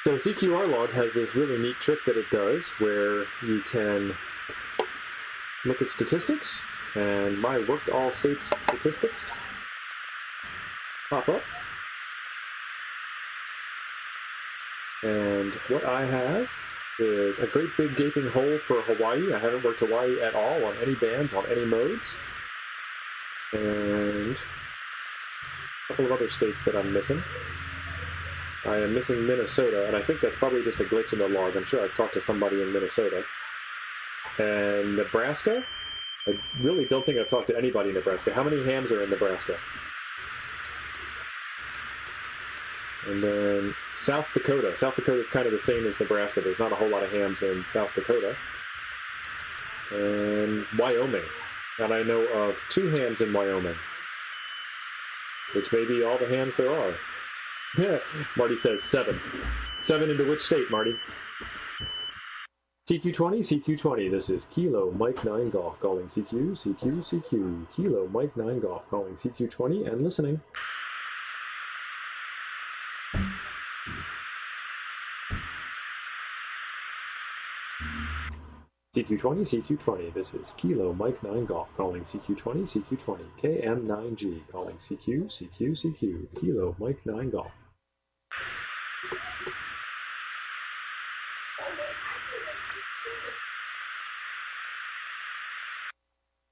So CQR log has this really neat trick that it does where you can look at statistics, and my worked all states statistics pop up. And what I have is a great big gaping hole for Hawaii. I haven't worked Hawaii at all on any bands, on any modes. And a couple of other states that I'm missing. I am missing Minnesota, and I think that's probably just a glitch in the log. I'm sure I've talked to somebody in Minnesota. And Nebraska? I really don't think I've talked to anybody in Nebraska. How many hams are in Nebraska? And then South Dakota. South Dakota is kind of the same as Nebraska. There's not a whole lot of hams in South Dakota. And Wyoming. And I know of 2 hams in Wyoming, which may be all the hams there are. Marty says 7. 7 into which state, Marty? CQ20, CQ20. This is Kilo Mike 9 Golf calling CQ, CQ, CQ. Kilo Mike 9 Golf calling CQ20 and listening. CQ20, CQ20. This is Kilo Mike 9 Golf calling CQ20, CQ20. KM9G calling CQ, CQ, CQ. Kilo Mike 9 Golf.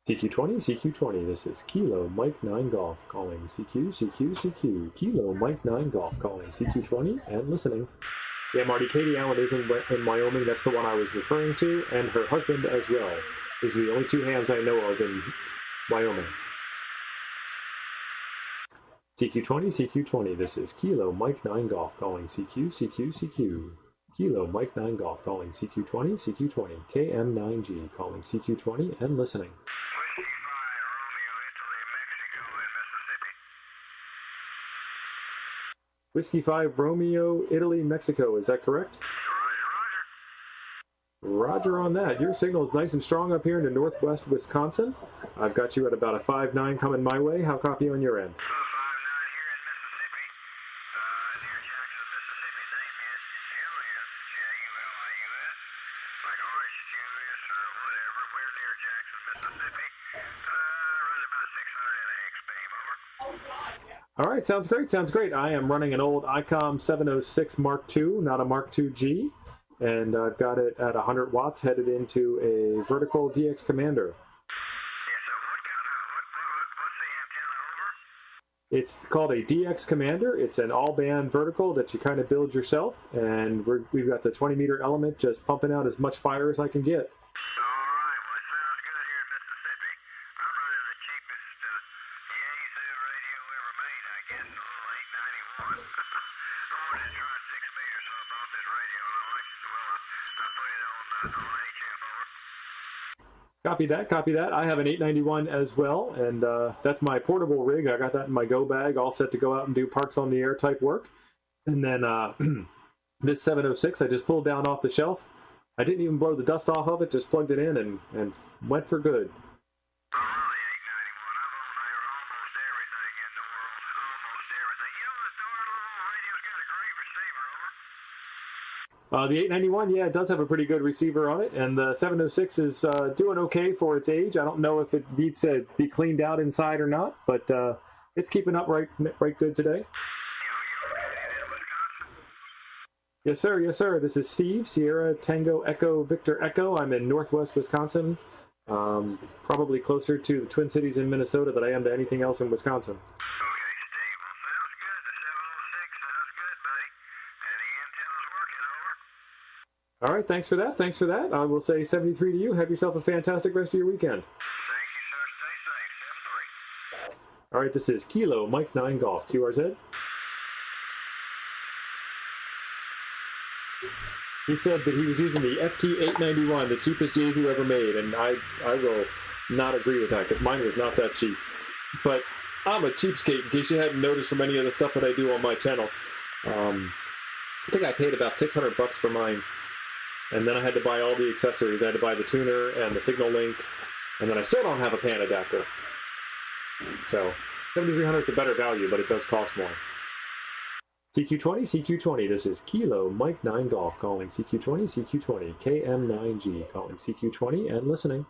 CQ20, CQ20. This is Kilo Mike 9 Golf calling CQ, CQ, CQ. Kilo Mike 9 Golf calling CQ20 and listening. Yeah, Marty, Katie Allen is in Wyoming. That's the one I was referring to, and her husband as well. These are the only 2 hams I know of in Wyoming. CQ20, CQ20. This is Kilo Mike 9 Golf calling CQ, CQ, CQ. Kilo Mike 9 Golf calling CQ20, CQ20. KM9G calling CQ20 and listening. Whiskey 5 Romeo, Italy, Mexico. Is that correct? Roger on that. Your signal is nice and strong up here into northwest Wisconsin. I've got you at about a 5.9 coming my way. How copy on your end? 5.9 here in Mississippi, near Jackson, Mississippi. Name is Julius, Julius, like Orange Julius or whatever. We're near Jackson, Mississippi. Running about 600 NAX beam, over. All right, sounds great, sounds great. I am running an old ICOM 706 Mark II, not a Mark II-G, and I've got it at 100 watts headed into a vertical DX Commander. Yeah, so what's the antenna over? It's called a DX Commander. It's an all-band vertical that you kind of build yourself, and we've got the 20-meter element just pumping out as much fire as I can get. Copy that, copy that. I have an 891 as well, and that's my portable rig. I got that in my go bag, all set to go out and do parks on the air type work. And then this 706 I just pulled down off the shelf. I didn't even blow the dust off of it, just plugged it in and went for good. The 891, yeah, it does have a pretty good receiver on it, and the 706 is doing okay for its age. I don't know if it needs to be cleaned out inside or not, but it's keeping up right good today. Yes, sir, yes, sir. This is Steve, Sierra Tango Echo Victor Echo. I'm in northwest Wisconsin, probably closer to the Twin Cities in Minnesota than I am to anything else in Wisconsin. All right, thanks for that. Thanks for that. I will say 73 to you. Have yourself a fantastic rest of your weekend. Thank you, sir. Stay safe. 73. All right, this is Kilo Mike 9 Golf, QRZ. He said that he was using the FT891, the cheapest Jay-Z ever made, and I will not agree with that because mine was not that cheap. But I'm a cheapskate, in case you hadn't noticed from any of the stuff that I do on my channel. I think I paid about $600 for mine. And then I had to buy all the accessories. I had to buy the tuner and the Signalink, and then I still don't have a pan adapter. So $7,300 is a better value, but it does cost more. CQ20, CQ20, this is Kilo Mike 9 Golf calling CQ20, CQ20, KM9G calling CQ20 and listening.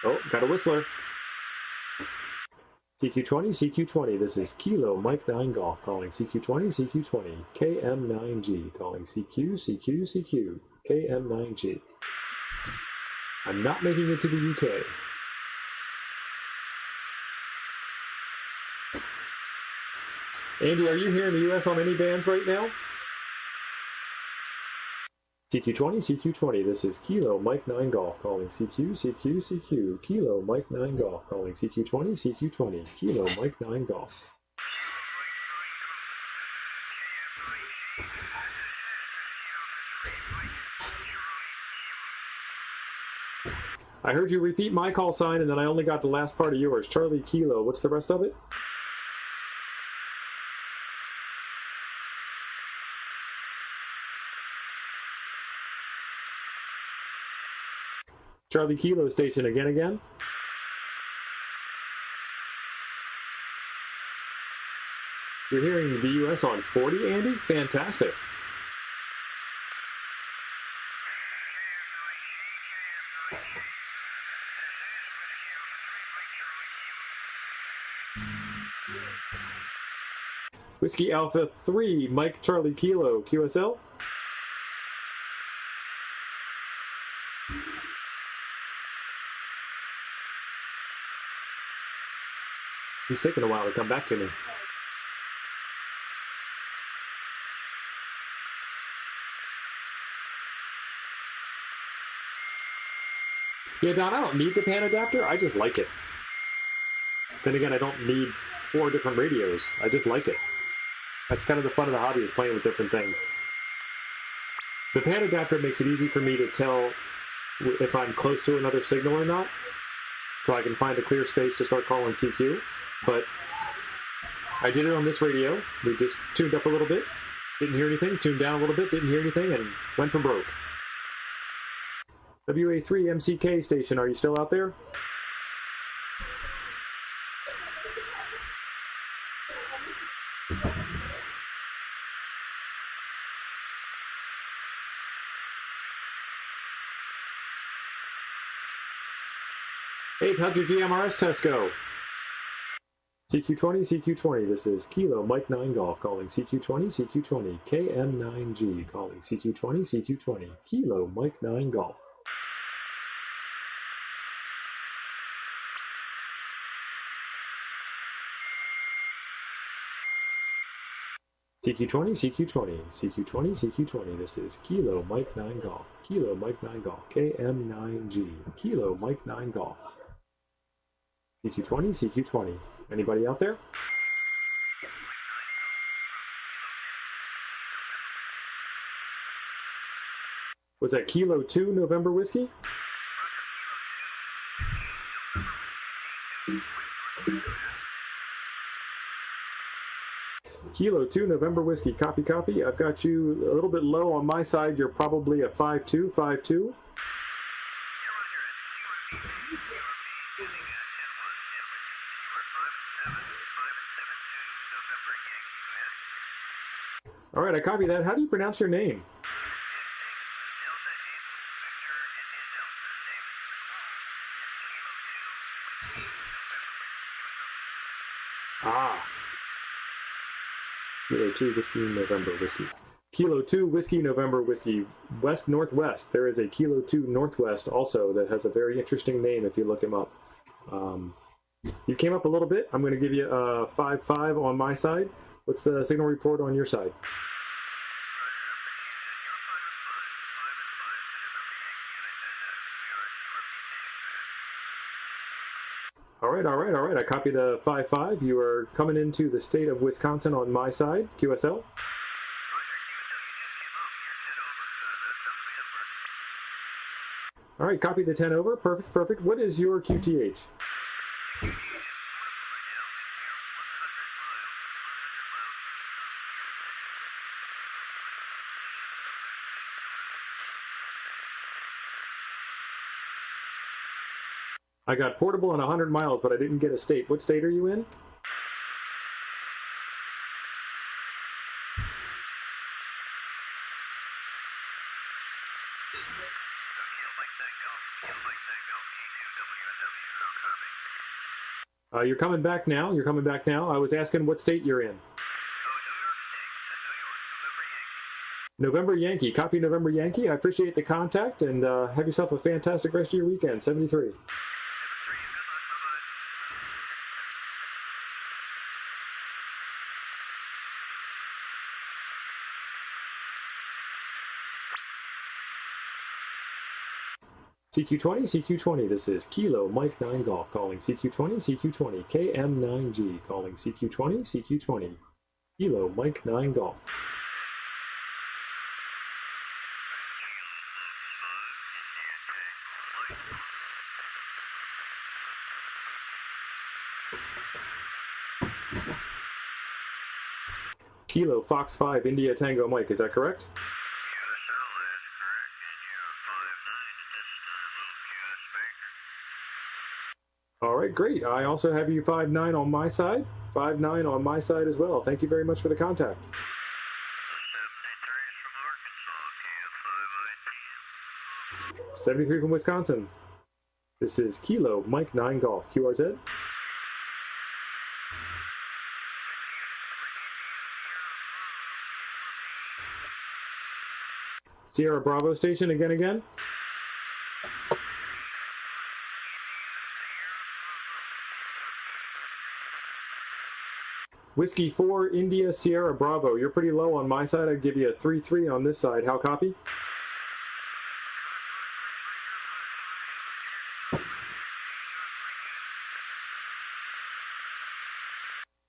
Oh, got a whistler. CQ20, CQ20, this is Kilo Mike 9 Golf calling CQ20, CQ20, KM9G calling CQ, CQ, CQ, KM9G. I'm not making it to the UK. Andy, are you here in the US on any bands right now? CQ20, CQ20, this is Kilo Mike 9 Golf calling CQ, CQ, CQ, Kilo Mike 9 Golf calling CQ20, CQ20, Kilo Mike 9 Golf. I heard you repeat my call sign and then I only got the last part of yours. Charlie Kilo, what's the rest of it? Charlie Kilo station again. You're hearing the US on 40, Andy? Fantastic. Whiskey Alpha 3, Mike Charlie Kilo, QSL. He's taking a while to come back to me. Yeah, Don, I don't need the pan adapter. I just like it. Then again, I don't need 4 different radios. I just like it. That's kind of the fun of the hobby, is playing with different things. The pan adapter makes it easy for me to tell if I'm close to another signal or not, so I can find a clear space to start calling CQ. But I did it on this radio. We just tuned up a little bit, didn't hear anything, tuned down a little bit, didn't hear anything, and went from broke. WA3 MCK station, are you still out there? Abe, how'd your GMRS test go? CQ20, CQ20, this is Kilo Mike 9 Golf calling CQ20, CQ20, KM9G calling CQ20, CQ20, Kilo Mike 9 Golf. CQ20, CQ20, CQ20, CQ20, this is Kilo Mike 9 Golf, Kilo Mike 9 Golf, KM9G, Kilo Mike 9 Golf. CQ20, CQ20. Anybody out there? Was that Kilo 2 November Whiskey? Kilo 2 November Whiskey. Copy, copy. I've got you a little bit low on my side. You're probably a 5-2, 5-2. All right, I copy that. How do you pronounce your name? Ah. Kilo 2 Whiskey November Whiskey. Kilo 2 Whiskey November Whiskey. West Northwest. There is a Kilo 2 Northwest also that has a very interesting name if you look him up. You came up a little bit. I'm going to give you a 5-5 on my side. What's the signal report on your side? All right. I copy the 5-5. You are coming into the state of Wisconsin on my side, QSL. All right, copy the 10 over. Perfect, perfect. What is your QTH? I got portable and 100 miles, but I didn't get a state. What state are you in? You're coming back now. You're coming back now. I was asking what state you're in. November Yankee. Copy November Yankee. I appreciate the contact, and have yourself a fantastic rest of your weekend. 73. CQ20, CQ20, this is Kilo Mike 9 Golf calling CQ20, CQ20, KM9G calling CQ20, CQ20, Kilo Mike 9 Golf. Kilo Fox 5 India Tango Mike, is that correct? All right, great. I also have you 5-9 on my side. 5-9 on my side as well. Thank you very much for the contact. 73 from Wisconsin. This is Kilo Mike 9 Golf. QRZ. Sierra Bravo station again. Whiskey 4, India, Sierra Bravo. You're pretty low on my side. I'd give you a 3-3 on this side. How copy?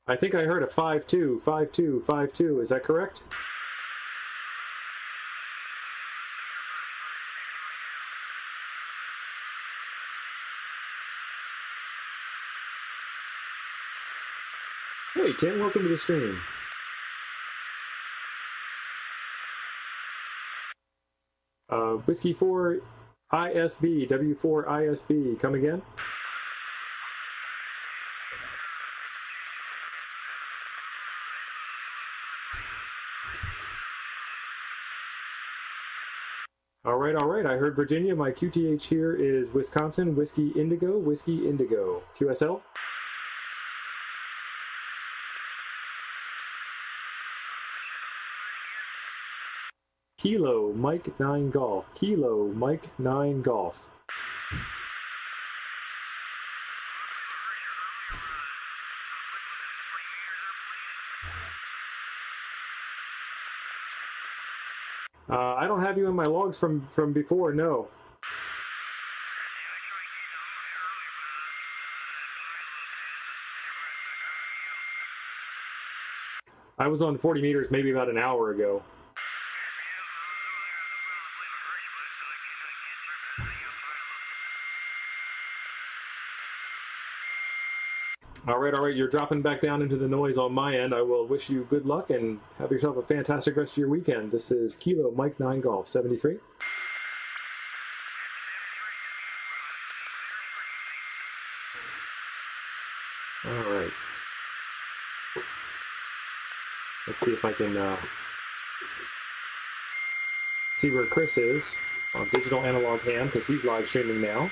I think I heard a 5-2, 5-2, 5-2. Is that correct? Hey Tim, welcome to the stream. Whiskey 4 ISB, W4 ISB, come again? All right, I heard Virginia. My QTH here is Wisconsin, Whiskey Indigo, QSL? Kilo Mike 9 Golf. Kilo Mike 9 Golf. I don't have you in my logs from before, no. I was on 40 meters maybe about an hour ago. All right, you're dropping back down into the noise on my end. I will wish you good luck and have yourself a fantastic rest of your weekend. This is Kilo Mike 9 Golf, 73. All right. Let's see if I can see where Chris is on digital analog ham, because he's live streaming now.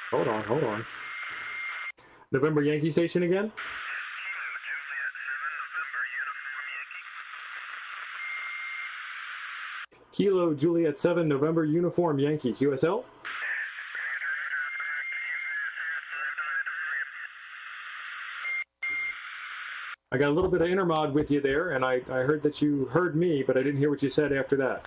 Hold on. November Yankee station again? Kilo Juliet 7 November Uniform Yankee, QSL? I got a little bit of intermod with you there, and I heard that you heard me, but I didn't hear what you said after that.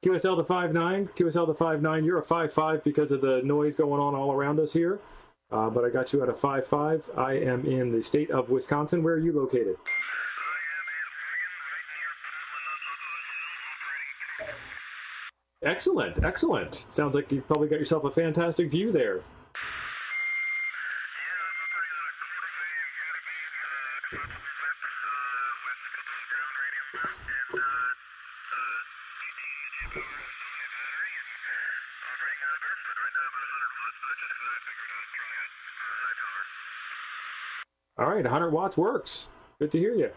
QSL to 5-9, QSL to 5-9. You're a 5-5 because of the noise going on all around us here, but I got you at a 5-5. I am in the state of Wisconsin. Where are you located? Excellent, excellent. Sounds like you've probably got yourself a fantastic view there. All right, 100 watts works. Good to hear you.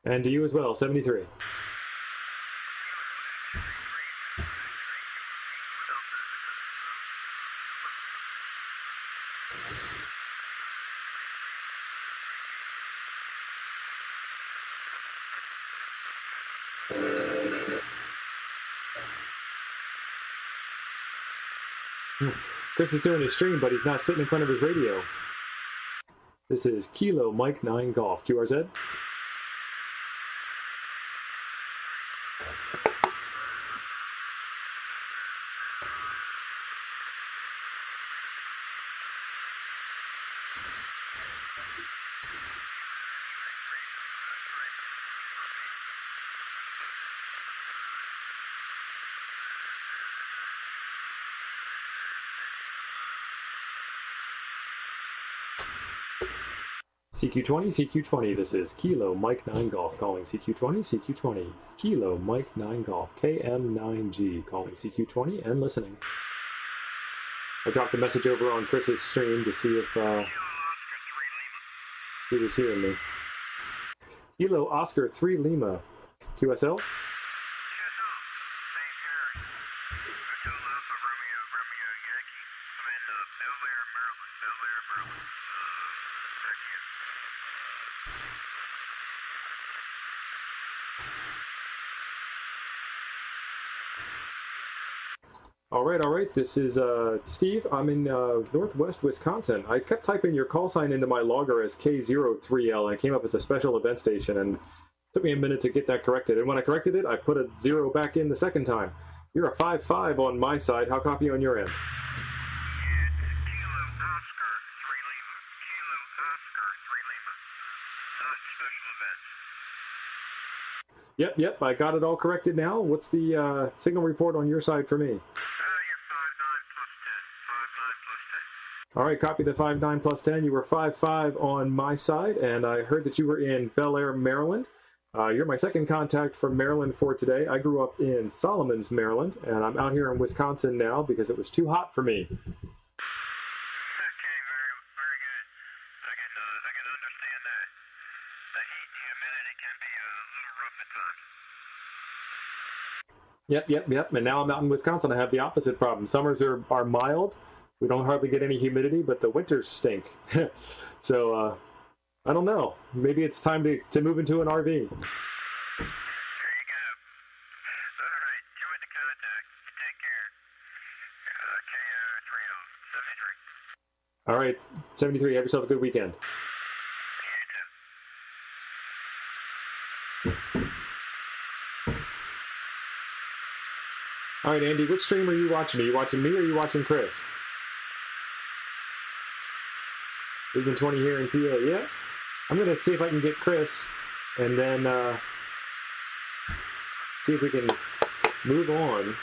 And to you as well, 73. Chris is doing his stream, but he's not sitting in front of his radio. This is Kilo Mike 9 Golf. QRZ? CQ20, CQ20, this is Kilo Mike 9 Golf calling CQ20, CQ20, Kilo Mike 9 Golf, KM9G calling CQ20 and listening. I dropped a message over on Chris's stream to see if he was hearing me. Kilo Oscar 3 Lima, QSL? All right, this is Steve. I'm in northwest Wisconsin. I kept typing your call sign into my logger as K03L, and it came up as a special event station, and it took me a minute to get that corrected. And when I corrected it, I put a 0 back in the second time. You're a 5-5 on my side. How copy on your end? Yep, I got it all corrected now. What's the signal report on your side for me? All right, copy the 5-9 plus 10. You were 5-5 on my side, and I heard that you were in Bel Air, Maryland. You're my second contact from Maryland for today. I grew up in Solomons, Maryland, and I'm out here in Wisconsin now because it was too hot for me. Okay, very good. I can understand that. The heat and humidity can be a little rough at times. Yep. And now I'm out in Wisconsin. I have the opposite problem. Summers are mild. We don't hardly get any humidity, but the winters stink. So, I don't know. Maybe it's time to move into an RV. There you go. All right, enjoy the contact. Take care. K03. All right, 73. Have yourself a good weekend. All right, Andy, which stream are you watching? Are you watching me or are you watching Chris? Losing 20 here in PA. Yeah, I'm going to see if I can get Chris and then see if we can move on.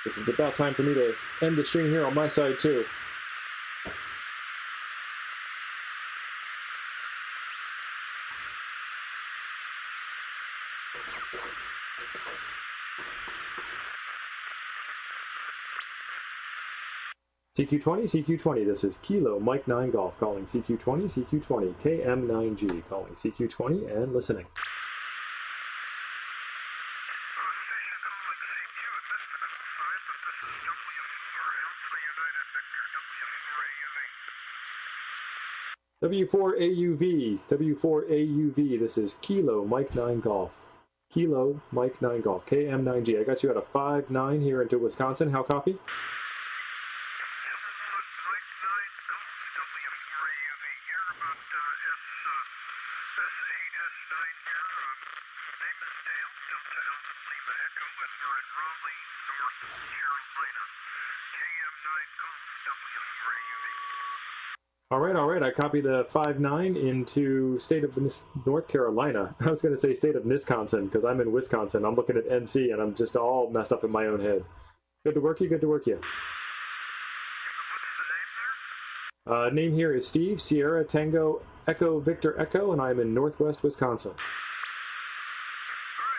This is about time for me to end the stream here on my side too. CQ20, this is Kilo Mike 9 Golf calling CQ20, KM9G calling CQ20 and listening. W4AUV, this is Kilo Mike 9 Golf. Kilo Mike 9 Golf, KM9G. I got you at a 5-9 here into Wisconsin. How copy? All right. I copy the 5-9 into state of North Carolina. I was going to say state of Wisconsin because I'm in Wisconsin. I'm looking at NC and I'm just all messed up in my own head. Good to work you. Name here is Steve, Sierra, Tango, Echo, Victor, Echo, and I'm in Northwest Wisconsin. All right.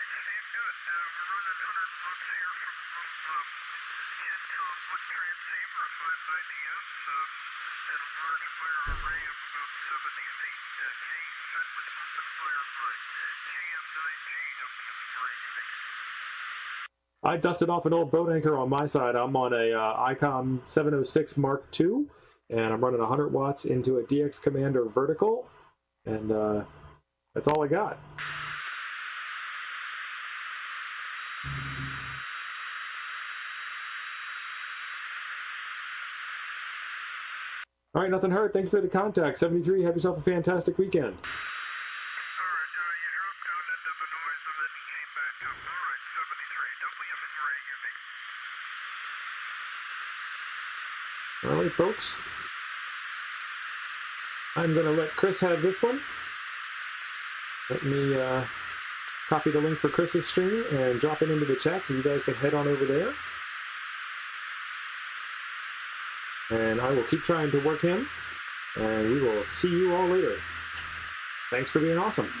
Steve. Good. We're running 100 watts here from ICOM with transceiver of 590S and a large fire array of about 78 Ks fed with open fire line. GM9G W480. I dusted off an old boat anchor on my side. I'm on a ICOM 706 Mark II, and I'm running 100 watts into a DX Commander vertical, and that's all I got. All right, nothing hurt. Thank you for the contact. 73, have yourself a fantastic weekend. All right, folks. I'm going to let Chris have this one. Let me copy the link for Chris's stream and drop it into the chat so you guys can head on over there. And I will keep trying to work him, and we will see you all later. Thanks for being awesome.